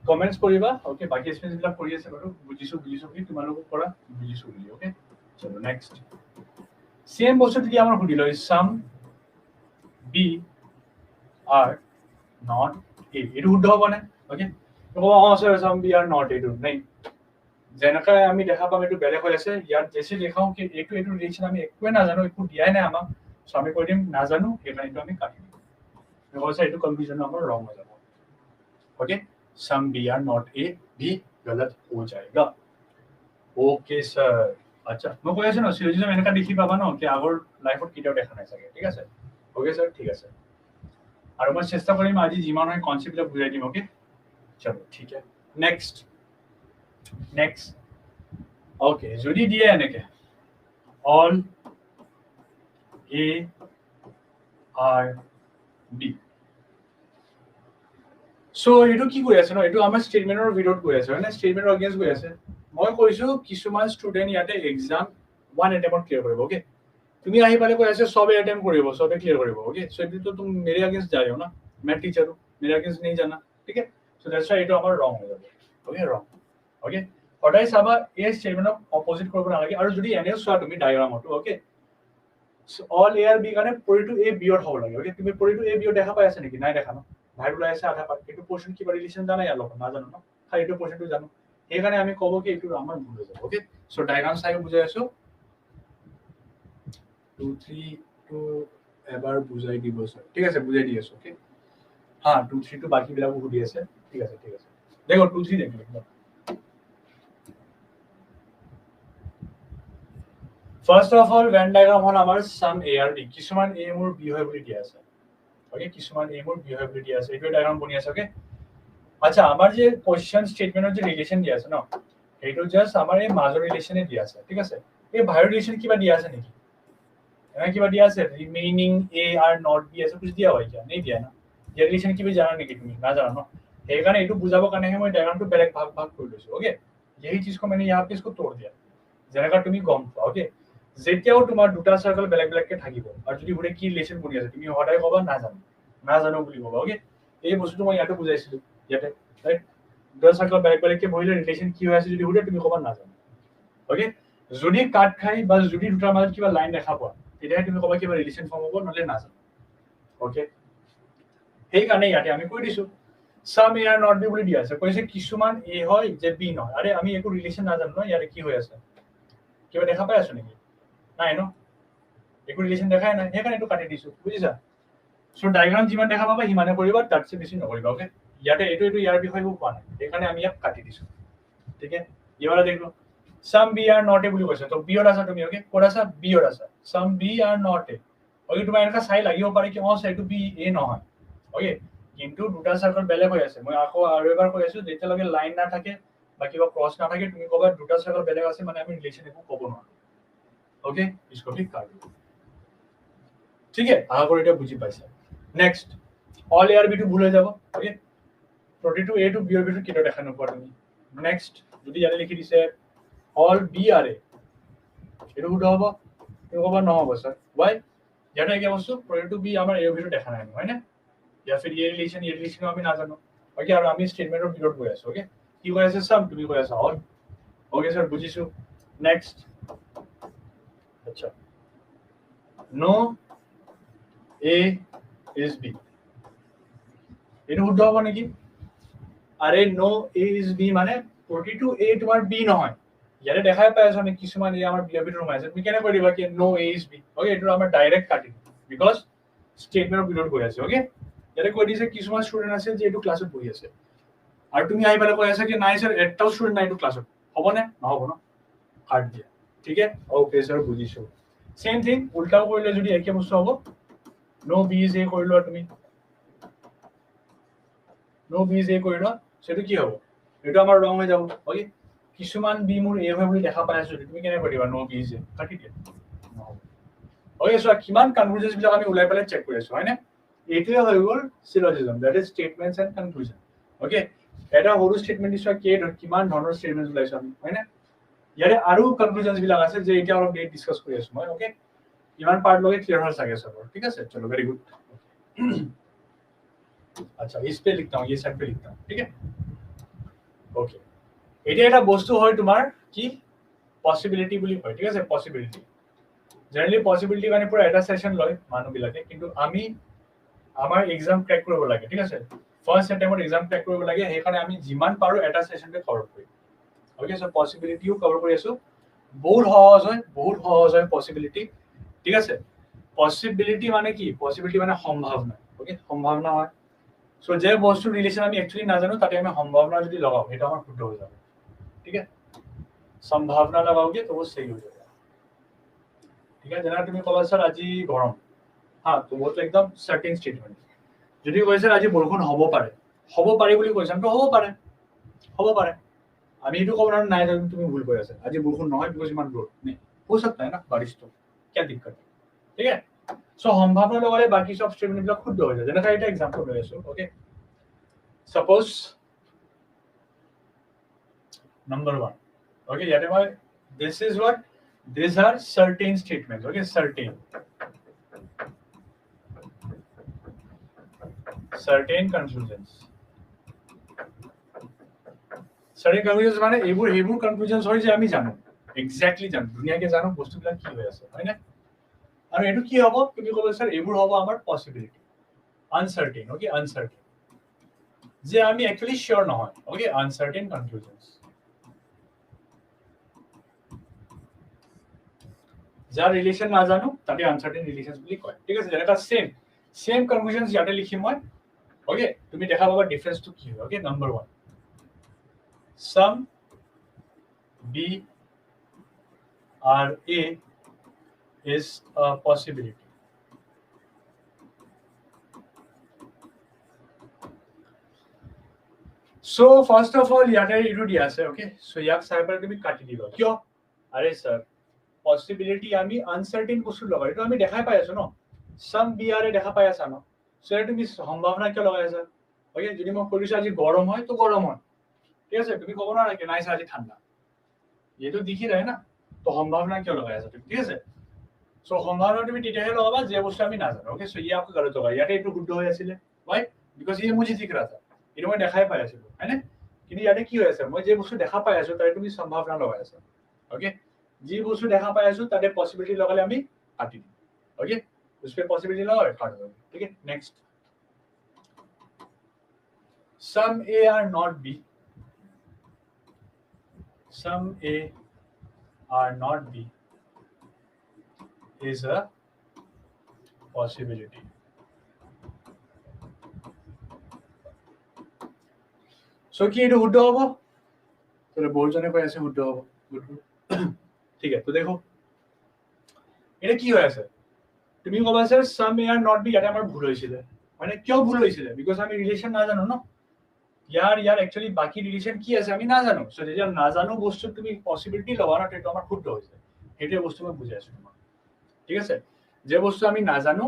comments কৰিবা okay বাকি স্পেস বিলাক কৰি আছে বাৰু বুজিছো কি তোমালোকক কৰা বুজিছো বুলি okay চলো নেক্সট সেম বস্তু যদি আমাৰ সুধি লয় সাম বি আর নট এ এটো শুদ্ধ হ'ব না ওকে তো sir some B are not এটো নাই যেনেকা আমি দেখা পাম এটো বেলেগ হৈ আছে ইয়াত যেছে দেখাও কি এটো রিলেশন আমি একোৱে নাজানো একো দিয়াই নাই আমাক সো আমি কৈ দিম নাজানো এখানে তো আমি কাটি because it confusion number wrong हो जाएगा okay some B are not A भी गलत हो जाएगा ओके सर अच्छा মই কৈ আছো না সিলোজিজম এনেকা দেখি পাবা ন কি আগৰ লাইফত কিটাও দেখা নাই চাগে ঠিক আছে ওকে স্যাৰ ঠিক আছে আৰু মই চেষ্টা কৰিম আজি যিমান হয় কনসেপ্টটা বুজাই দিম ওকে চলো ঠিক আছে নেক্সট ওকে যদি দিয়ে এনেকে all A are B so এটো কি কৈ আছে ন এটো আমাৰ স্টেটমেন্টৰ ভিডিওত কৈ আছে হয় না স্টেটমেন্টৰ अगेंस्ट কৈ আছে মই কৈছো কিছুমান ষ্টুডেন্ট ইয়াতে एग्जाम ওয়ান अटेम्प्ट क्लियर কৰিব ओके তুমি আহি পালে কৈ আছে সবে अटेम्प्ट কৰিব সবে क्लियर কৰিব ओके सो এটো তো তুমি मेरे अगेंस्ट जा रहे हो ना मैं टीचर हूं मेरे अगेंस्ट नहीं जाना ठीक है सो दैट्स व्हाई এটো আমাৰ ৰং হৈ যাব ओके ৰং ओके সদায় চাবা এই স্টেটমেন্টৰ অপোজিট কৰিব নালাগে আৰু যদি এনেও চোৱা তুমি ডায়াগ্ৰামটো ओके অল এ আৰ বি কাৰণে পৰিটো এ বি অৰ হ'ব লাগে ओके তুমি পৰিটো এ বি অৰ দেখা পাই আছে নেকি নাই দেখা ন ভাই ওলাই আছে আধা পাত এটো পোরশন কি রিলেশন জানা ইয়াৰ লগত না জানো ন খালি এটো পোৰশনটো জানো এইখানে আমি কব কি এটো আমাৰ ভুল হৈ যাব ওকে সো ডায়াগ্ৰাম চাই বুজাই আছো 2 3 টু এবাৰ বুজাই দিব স্যার ঠিক আছে বুজাই দি আছো ওকে हां 2 3 টু বাকি বিলাকো সুধি আছে ঠিক আছে দেখো 2 3 দেখো first of all Venn diagram হল আমাৰ সাম এ আৰ বি কিছুমান এ মোৰ বি হয় বুলি দিয়া আছে ওকে কিছুমান এইবোৰ বিহেভিয়াৰ দিয়া আছে এইটো ডায়াগ্ৰাম বনি আছে ওকে আচ্ছা আমাৰ যে কোৱেশ্চন ষ্টেটমেন্টৰ যে ৰিলেশন দিয়া আছে ন এইটো জাস্ট আমাৰ এই মাজৰ ৰিলেশনে দিয়া আছে ঠিক আছে এই বাহিৰৰ ৰিলেশন কিবা দিয়া আছে নেকি এনে কিবা দিয়া আছে remaining A are not B আছে কিছু দিয়া হয় কি নাই দিয়া না যে ৰিলেশন কিবা জানা নেকি তুমি না জানা ন সেইকাৰণে এইটো বুজাবৰ কাৰণে মই ডায়াগ্ৰামটো বেলেগ ভাগ ভাগ কৰি লৈছো ওকে यही चीज को मैंने यहाँ पे इसको तोड़ दिया যেনেকা তুমি গম পোৱা ওকে যেতিয়াও তোমাৰ দুটা সাৰ্কেল বেলেগ বেলেগকে থাকিব আৰু যদি গোটেই কি ৰিলেশন বনি আছে তুমি সদায় ক'বা নাজানো বুলি ক'বা ওকে এই বস্তুটো মই ইয়াতে বুজাইছিলো ইয়াতে ৰাইট দুটা সাৰ্কেল বেলেগ বেলেগকে বহিলে ৰিলেশন কি হৈ আছে যদি সুধে তুমি ক'বা নাজানো ওকে যদি কাট খাই বা যদি দুটাৰ মাজত কিবা লাইন দেখা পোৱা তেতিয়াহে তুমি ক'বা কিবা ৰিলেশন ফৰ্ম হ'ব নহলে নাজানো ওকে সেইকাৰণে ইয়াতে আমি কৈ দিছো সাম এ আর নট বি বুলি দিয়া আছে কৈছে কিছুমান এ হয় যে বি নহয় আৰে আমি একো ৰিলেশন নাজানো ন ইয়াতে কি হৈ আছে কিবা দেখা পাই আছো নেকি নাই ন একো ৰিলেশন দেখাই নাই সেইকাৰণে এইটো কাটি দিছো বুজিছা সো ডায়াগ্ৰাম যিমান দেখা পাবা সিমানে কৰিবা তাতছে বেছি নকৰিবা ওকে ইয়াতে এইটো ইয়াৰ বিষয়ে কোৱা নাই সেইকাৰণে আমি ইয়াক কাটি দিছো ঠিক আছে এবারে দেখলো সাম বি আর নট এ বুলি কৈছে তো বি অৰ আছা তুমি ওকে কোড আছা বি অৰ আছা some B are not A okay তোমাৰ এনেকা চাই লাগিব পাৰে কি এইটো বি এ নহয় ওকে কিন্তু দুটা সাৰ্কেল বেলেগ হৈ আছে মই আকৌ আৰু এবাৰ কৈ আছো যেতিয়ালৈকে লাইন না থাকে বা কিবা ক্রস না থাকে তুমি ক'বা দুটা সার্কেল বেলেগ আছে মানে আমি রিলেশন একো ক'ব নোৱাৰো ओके इसको भी काट दो ठीक है আশা করি এটা বুঝি পাইছা next all A are B two ভুলে যাব ওকে প্ৰতিটো এ টু বি এৰ ভিতৰত কিটা দেখা নোপোৱা তুমি নেক্সট যদি ইয়াতে লিখি দিছে অল বি আর এ এটা উঠা হ'ব এটা ক'বা নহ'ব স্যার ওয়াই ইয়াতে কি বস্তু প্ৰতিটো বি আমাৰ এৰ ভিতৰত দেখা নাই হয় না या फिर ये रिलेशन আমি নাজানো ওকে আৰু আমি স্টেটমেন্টৰ ভিতৰত গৈ আছো ওকে কি কৈ আছে সাম তুমি কৈ আছা অল ওকে স্যার বুজিছো নেক্সট अच्छा नो ए इज बी এটা শুদ্ধ হ'ব নেকি আরে নো এ ইজ বি মানে প্ৰতিটো এ তোমাৰ বি নহয় ইয়াতে দেখাই পাই আছো আমি কিছুমান এ আমাৰ বি এৰ ভিতৰত সোমাইছে তুমি কেনে কৈ দিবা কি নো এ ইজ বি ওকে এটা আমাৰ ডাইৰেক্ট কাটি বিকজ স্টেটমেন্টৰ ভিতৰত গৈ আছে ওকে ইয়াতে কৈ দিছে কিছুমান ষ্টুডেন্ট আছে যে এইটো ক্লাছত বহি আছে আৰু তুমি আহি পেলাই কৈ আছা কি নাই স্যার এটাও ষ্টুডেন্ট নাই এইটো ক্লাছত হ'বনে নহ'ব ন কাট দিয়া ঠিক আছে ওকে স্যার বুজিছো সেম থিং উল্টাও কৰিলে যদি একে বস্তু হ'ব নো বি ইজ এ কৰি লোৱা তুমি নো বি ইজ এ কৰি লোৱা সেটো কি হ'ব এটো আমাৰ ৰং হৈ যাব ওকে কিছুমান বি মোৰ এ হয় বুলি দেখা পাই আছো তুমি কেনে কৰিবা নো বি ইজ এ কাটি দিয়া ওকে সো কিমান কনক্লুজনস বিলাক আমি উলাই পেলাই চেক কৰি আছো হয় না এইটোৱে হৈ গ'ল syllogism that is statements and conclusion okay এটা সৰু স্টেটমেন্ট দিছো কি কিমান ধৰণৰ স্টেটমেন্টস উলাইছো আমি হয় না ইয়াৰে আৰু কনক্লুজনস বিলাক আছে যে এতিয়া অলপ ডেট ডিসকাস কৰি আছো মই ওকে ইমান পাৰ্ট লগে ক্লিয়াৰ হ'ল চাগে সবৰ ঠিক আছে চলো वेरी गुड अच्छा इस पे लिखता हूँ ये साइड पे लिखता हूँ ठीक है ओके এটা এটা বস্তু হয় তোমাৰ কি পসিবিলিটি বুলি কয় ঠিক আছে পসিবিলিটি জেনাৰেলি পসিবিলিটি মানে পুৰা এটা সেশন লয় মানুহ বিলাকে কিন্তু আমি আমাৰ এক্সাম ক্ৰ্যাক কৰিব লাগে ঠিক আছে ফাৰ্স্ট অ্যাটেম্পট এক্সাম ক্ৰ্যাক কৰিব লাগে সেইকাৰণে আমি যিমান পাৰো এটা সেশনতে কভাৰ কৰিম ওকে সো পসিবিলিটিও কভাৰ কৰি আছো বহুত সহজ হয় পসিবিলিটি ঠিক আছে পসিবিলিটি মানে কি পসিবিলিটি মানে সম্ভাৱনা ওকে সম্ভাৱনা হয় সো যে বস্তু ৰিলেশন আমি एक्चुअली নাজানো তাতে আমি সম্ভাৱনা যদি লগাও এটা আমার শুদ্ধ হৈ যাব ठीक है संभावना लगाओगे तो वो सही हो जाएगा ठीक है जना তুমি কলা স্যার আজি গরম हाँ तो वो तो एकदम सर्टेन स्टेटमेंट যদি কয় স্যার আজি বৰষুণ হ'ব পাৰে বুলি কৈছাম তো হ'ব পাৰে আমি এটো ক'ব নোৱাৰো নাই তুমি ভুল কৈ আছা আজি বৰষুণ নহয় বিকজ ইমান ৰ'দ नहीं हो सकता है ना बारिश तो क्या दिक्कत है ठीक है सो সম্ভাৱনা লগালে বাকি সব স্টেটমেন্ট বিলাক শুদ্ধ হৈ যায় যেনেকা এটা एग्जांपल লৈ আছো okay suppose number 1 okay whatever this is what these are certain statements okay certain conclusions certain conclusions মানে এইবোৰ conclusions হয় যে আমি জানো এক্স্যাক্টলি জানো দুনিয়াকে জানো বস্তুবিলাক কি হৈ আছে হয় না আৰু এটো কি হ'ব তুমি ক'ব স্যাৰ এইবোৰ হ'ব আমাৰ পসিবিলিটি আনসার্টেন ওকে আনসার্টেন যে আমি एक्चुअली শিওর নহয় ওকে আনসার্টেন conclusions যার রিলেশন না জানো তাকে আনসার্টেন রিলেশনস বুলি কয় ঠিক আছে যেটা সেম কনক্লুজনস ইয়াতে লিখি মই ওকে তুমি দেখা পাবা ডিফারেন্স তো কি হবে okay number 1 sum b or a is a possibility so first of all ইয়াতে এইটো দিয়া আছে ওকে সো ইয়াক চাই পেলাই তুমি কাটি দিবা কিয় আরে স্যার পসিবিলিটি আমি আনসার্টেইন বস্তু লগাই এইটো আমি দেখাই পাই আছো ন সাম বিআরে দেখা পাই আছা ন সো এটা তুমি সম্ভাৱনা কিয় লগাই আছা ওকে যদি মই কৈছো আজি গৰম হয় তো গৰম হয় ঠিক আছে তুমি ক'ব নোৱাৰা কি নাই আজি ঠাণ্ডা এইটো দেখি ৰহে না তো সম্ভাৱনা কিয় লগাই আছা ঠিক আছে সো সম্ভাৱনা তুমি তেতিয়াহে লগাবা যে বস্তু আমি নাজানো ওকে সো ইয়া आपको गलत होगा ইয়াতে এইটো শুদ্ধ হৈ আছিলে right because ये मुझे दिख रहा था এইটো মই দেখাই পাই আছিলো হয়নে কিন্তু ইয়াতে কি হৈ আছে মই যে বস্তু দেখা পাই আছো তাৰে তুমি সম্ভাৱনা লগাই আছা ওকে जी বস্তু দেখা পাই আছো তাতে পসিবিলিটি লগালে আমি কাটি দিম ओके उस पे पॉसिबिलिटी लगाओ काट दो ठीक है next some A are not B some A are not B is a possibility so কি এটা শুদ্ধ হ'ব তাহলে বহুজনে কৈ আছে শুদ্ধ হ'ব ঠিক আছে তো দেখো এটা কি হৈ আছে তুমি ক'বা sir some A are not B এটা আমাৰ ভুল হৈছিল মানে কিয় ভুল হৈছিল বিকজ আমি ৰিলেশন নাজানো ন ইয়াৰ একচুয়ালি বাকি ৰিলেশন কি আছে আমি নাজানো সো যেতিয়া নাজানো বস্তু তুমি পসিবিলিটি লবা না সেইটো আমাৰ শুদ্ধ হৈছে সেইটো বস্তু মই বুজাই আছো তোমাক ঠিক আছে যে বস্তু আমি নাজানো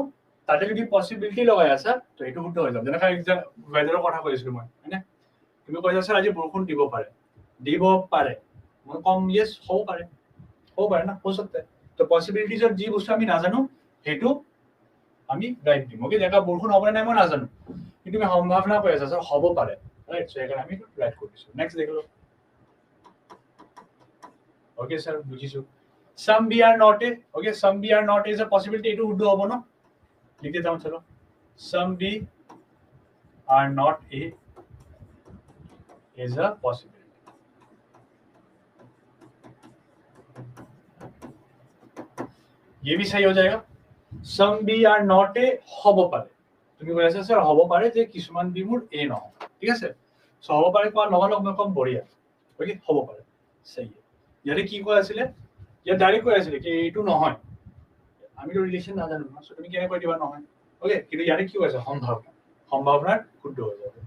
তাতে যদি পসিবিলিটি লগাই আছা তো এইটো শুদ্ধ হৈ যাব যেনেকৈ ওয়েদাৰৰ কথা কৈছিলো মই হয়নে তুমি কৈছা স্যাৰ আজি বৰষুণ দিব পাৰে মই কম ইয়েস হ'ব পাৰে না হৈ सकता है তো পসিবিলিটিজৰ যি বস্তু আমি নাজানো সেইটো আমি ৰাইট দিম ওকে দেখা বৰষুণ হ'ব নাই মই নাজানো কিন্তু আমি সম্ভাৱনা কৈ আছা স্যাৰ হ'ব পাৰে ৰাইট সো এখানে আমি ৰাইট কৰিছো নেক্সট দেখো ওকে স্যার বুঝিছো some b are not a okay some b are not is a possibility এটো শুদ্ধ হ'ব ন লিখে দাও চলো some b are not a is a possibility ये भी सही हो जाएगा some b are not a হ'ব পাৰে তুমি কৈ আছা স্যাৰ হ'ব পাৰে যে কিছুমান বি মোৰ a নহয় ঠিক আছে সো হ'ব পাৰে কোৱা নহলে মই কম বঢ়িয়া ওকে হ'ব পাৰে সही है ইয়াতে কি কৈ আছিলে या डायरेक्ट কৈ আছিলে কি এইটো নহয় আমি তো ৰিলেশন নাজানো না সো তুমি কেনে কৈ দিবা নহয় ওকে কিন্তু ইয়াতে কি হৈছে সম্ভাৱনা শুদ্ধ হৈ যাবে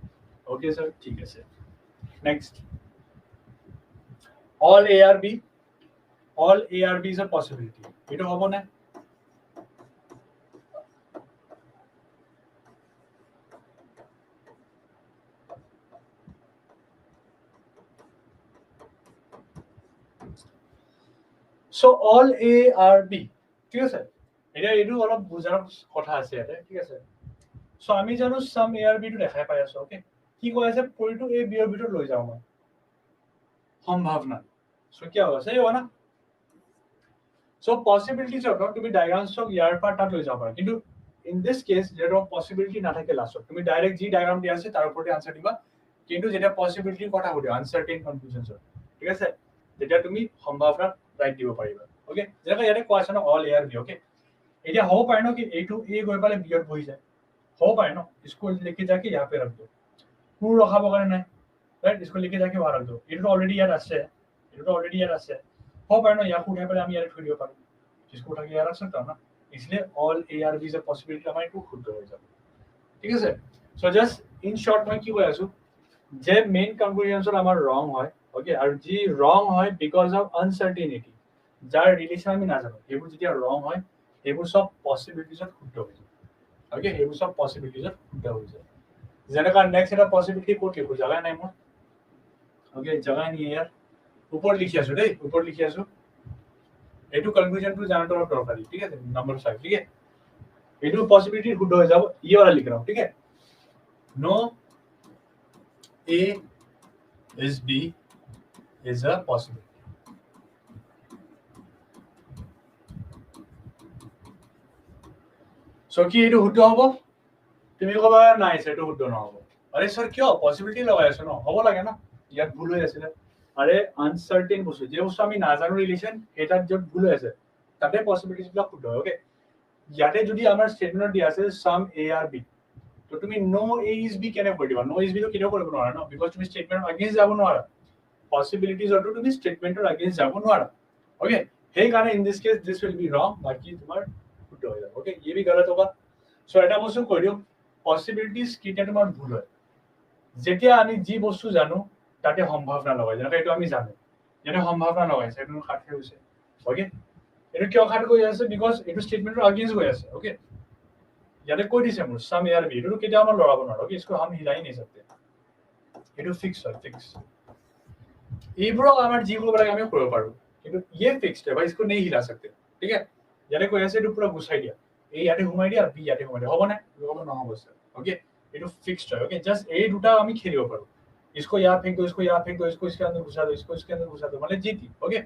ওকে স্যার ঠিক আছে next all a r b is a possibility এটা হবে না so all a r b ঠিক আছে এটা এইটো অলপ বুজাৰ কথা আছে ইয়াতে ঠিক আছে সো আমি জানো সাম a r b টো দেখাই পাই আছো ওকে কি কৈ আছে পৰিটো a b ৰ ভিতৰত লৈ যাও মই সম্ভাৱনা সো কি হ'ব সही हो ना সো পসিবিলিটিজ অফ তুমি ডায়াগ্রামস অফ ইয়াৰ পৰা তাত লৈ যাব পাৰা কিন্তু ইন দিস কেস যেটা পসিবিলিটি না থাকে লাস্টত তুমি ডাইরেক্ট জি ডায়াগ্রাম দি আছে তাৰ ওপৰতে আনসাৰ দিবা কিন্তু যেটা পসিবিলিটিৰ কথা হতে আনসাৰ্টেইন কনফিউজনস ঠিক আছে যেটা তুমি সম্ভাৱনা ৰাইট দিব পাৰিবা ওকে যেটা ইয়াতে কোৱা আছে ন অল এয়াৰ বি ওকে এতিয়া হ'ব পাৰে ন কি এইটো এ গৈ পালে বি ত বহি যায় হ'ব পাৰে ন इसको लेके जाके यहाँ पे रख दो पूर रखाব কাৰণে নাই राइट इसको लेके जाके वहां रख दो এইটো অলরেডি ইয়াত আছে हो पाए ना या उठा पे हम यार वीडियो पर जिसको उठा के यार रख सकता हूं ना इसलिए all A are B is a possibility हमारे टू खुद हो जाए ঠিক আছে সো জাস্ট ইন শর্ট মই কি কৈ আছো যে মেইন কনক্লুজনস আমাৰ ৰং হয় ওকে আৰু যি ৰং হয় বিকজ অফ আনসাৰ্টেনিটি যাৰ ৰিলেশন আমি না জানো এইবোৰ যেতিয়া ৰং হয় এইবোৰ সব পসিবিলিটিজত শুদ্ধ হৈ যায় ওকে এইবোৰ সব পসিবিলিটিজত শুদ্ধ হৈ যায় যেনেকা নেক্সট এটা পসিবিলিটি কোড লিখো জাগা নাই মোৰ ওকে জাগা নাই ইয়াৰ ऊपर लिखी आसो देই ऊपर लिखी आसो এটু কনক্লুজন টু জানাটো অলপ দৰকাৰী ঠিক আছে নাম্বার 5 ঠিক আছে এটু পসিবিলিটি শুদ্ধ হৈ যাব ই वाला লিখ रहा हूं ठीक है no a is b is a possibility so কি এটু শুদ্ধ হ'ব তুমি কবা নাই সেটু শুদ্ধ নহব আরে স্যার কিয় পসিবিলিটি লগাই আছো ন হ'ব লাগে না ইয়াত ভুল হৈ আছিল আরে আনসার্টেইন বস্তু যে বস্তু আমি নাজানো রিলেশন এটার যত ভুল আছে তাতে পসিবিলিটিজ গুলো শুদ্ধ হয় ওকে ইয়াতে যদি আমাৰ স্টেটমেন্ট দি আছে সাম এ আৰ বি তো তুমি নো এ ইজ বি কেনে কৰি দিবা নো ইজ বি তো কেনে কৰিব নোৱাৰা ন বিকজ তুমি স্টেটমেন্ট अगेंस्ट যাব নোৱাৰা পসিবিলিটিজ অটো তুমি স্টেটমেন্টৰ अगेंस्ट যাব নোৱাৰা ओके সেই কাৰণে in this case this will be ৰং বাকি তোমাৰ শুদ্ধ হৈ যাব ওকে ये भी गलत होगा सो এটা বস্তু কৈ দিও পসিবিলিটিজ কিটা তোমাৰ ভুল হয় যেতিয়া আমি যি বস্তু জানো তাতে সম্ভাৱনা লগাই, যেনেকৈ এইটো আমি জানো, যেনে সম্ভাৱনা লগাইছে এইটো খাট খাই গৈছে, অ'কে। এইটো কিয় খাট গৈ আছে? বিকজ এইটো ষ্টেটমেণ্টৰ আগেইনষ্ট গৈ আছে, অ'কে। ইয়াতে কৈ দিছে মোৰ চাম ইয়াৰ বি, এইটো কেতিয়াও আমাৰ লগাব নোৱাৰো, অ'কে। इसको हम हिला ही नहीं सकते, এইটো ফিক্স হয়, ফিক্স। এইবোৰক আমাৰ যি কৰিব লাগে আমি কৰিব পাৰো, কিন্তু ये फिक्स्ड है भाई, इसको नहीं हिला सकते, ठीक है। ইয়াতে কৈ আছে এইটো পুৰা গুছাই দিয়া, এই ইয়াতে ঘুমাই দিয়া, বি ইয়াতে ঘুমাই দিয়া, হ'ব নে? হ'ব নহ'ব স্যাৰ, ओके। এইটো ফিক্সড হয়, ओके। জাস্ট এই দুটা আমি খেলিব পাৰো, इसको यहाँ फेंक दो, इसको यहाँ फेंक दो, इसको इसके अंदर घुसा दो, इसको इसके अंदर घुसा दो, मतलब जीती, ओके।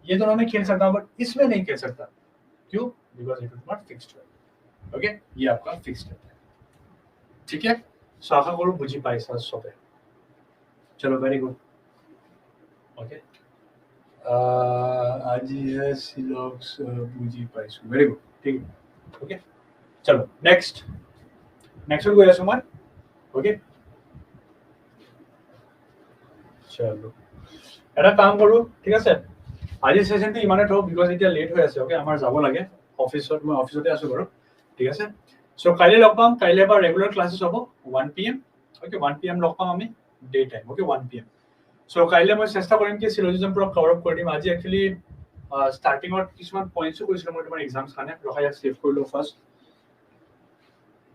ये दोनों में खेल सकता हूं, बट इसमें नहीं खेल सकता, क्यों? Because it is not fixed है, ओके। ये आपका फिक्स्ड है, ठीक है। सो आशा करूं बुझी पाइছা सबे। चलो वेरी गुड, ओके। আজি সিলক্স বুঝি পাইছো, वेरी गुड, ठीक है, ओके। चलो नेक्स्ट গৈ আছো মই, ओके। চলো এটা কাম কৰো, ঠিক আছে। আজি সেশনটো ইমানে থওঁ, বিকজ এতিয়া লেট হৈ আছে, ओके। আমাৰ যাব লাগে অফিসত, মই অফিসতে আছো বাৰু, ঠিক আছে। সো কাইলৈ লগ পাম, কাইলৈ পৰা ৰেগুলাৰ ক্লাसेस হ'ব 1 PM, ओके। 1 PM লগ পাম আমি day time, okay. 1 PM। So কাইলৈ মই চেষ্টা কৰিম কি সিলোজিজম পুৰা কভাৰ আপ কৰি দিম। আজি একচুয়ালি স্টাৰ্টিঙত কিছুমান পইণ্টছো কৈছিলো মই তোমাৰ এক্সামছ কাৰণে, ৰখা ইয়াক সেভ কৰি লওঁ ফাৰ্ষ্ট,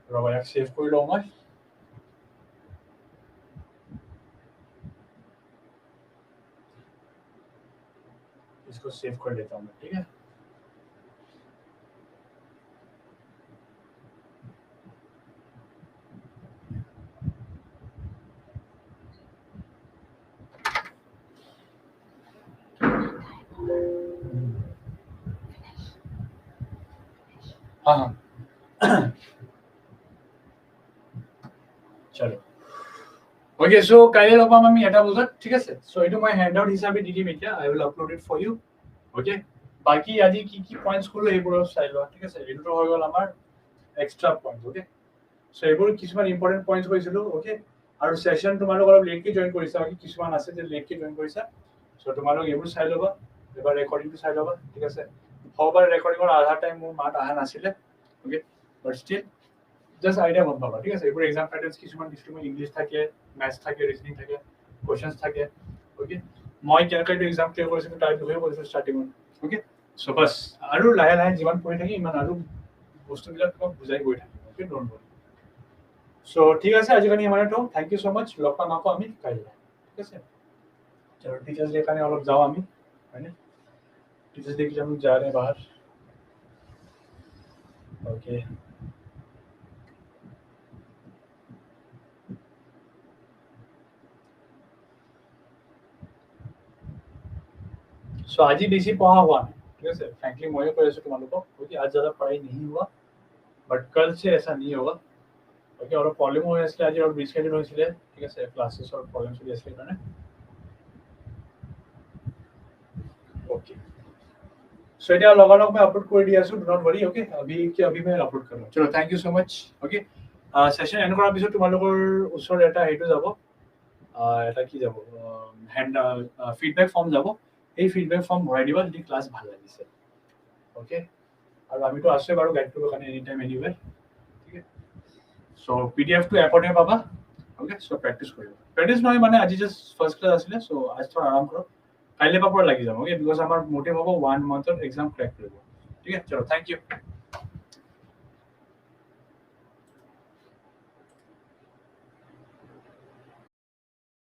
ৰবা ইয়াক সেভ কৰি লওঁ মই। इसको सेव कर लेता हूँ मैं, ठीक है। हाँ हाँ चलो, ओके। सो কাইলৈ লগ পাম আমি 1টা বজাত, ঠিক আছে। সো এইটো মই হ্যান্ড আউট হিচাপে দি দিম এতিয়া, I will upload it for you, okay. বাকি আজি কি কি পয়েন্টস কলো এইবোৰ চাই লোৱা, ঠিক আছে। এইটো হৈ গ'ল আমাৰ এক্সট্ৰা পয়েন্ট, ओके। সো এইবোৰ কিছুমান ইম্পৰ্টেন্ট পয়েন্টস কৈছিলো, ओके। আৰু সেশন তোমালোক অলপ লেটকে জয়েন কৰিছা, বাকি কিছুমান আছে যে লেটকে জয়েন কৰিছা, সো তোমালোক এইবোৰ চাই ল'বা, এবাৰ ৰেকৰ্ডিংটো চাই ল'বা, ঠিক আছে। হবাৰ ৰেকৰ্ডিংৰ আধা টাইম মোৰ মাত আহা নাছিলে, ओके। বাট স্টিল জাস্ট আইডিয়া গম পাবা, ঠিক আছে। এইবোৰ এক্সাম প্যাটাৰ্নস কিছুমান ডিস্ট্ৰিক্ট ইংলিশ থাকে, ম্যাথছ থাকে, ৰিজনিং থাকে, কোশ্চেনস থাকে, ओके। মই কেনেকৈ এক্সাম ক্লিয়াৰ কৰিছিলো তাৰ বিষয়ে কৈছো ষ্টাৰ্টিঙত, ओके। সো বাস আৰু লাহে লাহে যিমান পঢ়ি থাকি ইমান আৰু বস্তুবিলাক তোমাক বুজাই গৈ থাকিম, ओके। Don't worry. সো ঠিক আছে, আজি কাৰণে ইমানে তো, থ্যাংক ইউ সো মাচ। লগ পাম আকৌ আমি কাইলৈ, ঠিক আছে। চলো টিচার্स ডে কাৰণে অলপ যাও আমি, হয়নে? टीचर्स डे के लिए हम जा रहे हैं बाहर, ओके। सो आज ही बेसी पढ़ा हुआ है, ठीक है। फ्रैंकली मैं কৈ আছো তোমালোকক, क्योंकि आज ज़्यादा पढ़ाई नहीं हुआ, बट कल से ऐसा नहीं होगा, ओके। और प्रॉब्लम हो আছে আজি और রিস্কেডিউল হৈছিল, ঠিক আছে। ক্লাसेस और प्रॉब्लम চলি আছিল কাৰণে, ओके। सो এটা লগালগ मैं अपलोड কৰি দি আছো, ডু নট वरी, ओके। अभी मैं अपलोड कर रहा हूं। चलो thank you so much, okay. Session end কৰাৰ পিছত তোমালোকৰ ওচৰত এটা হেইটো যাব, এটা কি যাব, হ্যান্ড ফিডব্যাক ফৰ্ম যাব। এই ফিডব্যাক ফৰ্ম ভৰাই দিবা যদি ক্লাস ভাল লাগিছে, ओके। আৰু আমিতো আছে বাৰু গাইড কৰিব কাৰণে এনি টাইম এনিৱেৰ, ঠিক আছে। সো পিডিএফ টু এপতে পাবা, ओके। সো প্ৰ্যাকটিস কৰিবা, প্ৰ্যাকটিস নহয় মানে আজি জাস্ট ফাৰ্স্ট ক্লাস আছিলে, সো আজ থোড়া আৰাম কৰো, কাইলৈ পৰা লাগি যাম, ओके। বিকজ আমাৰ মোটিভ হ'ব 1 মান্থৰ এক্সাম ক্ৰ্যাক কৰিব, ঠিক আছে। চলো থ্যাংক ইউ।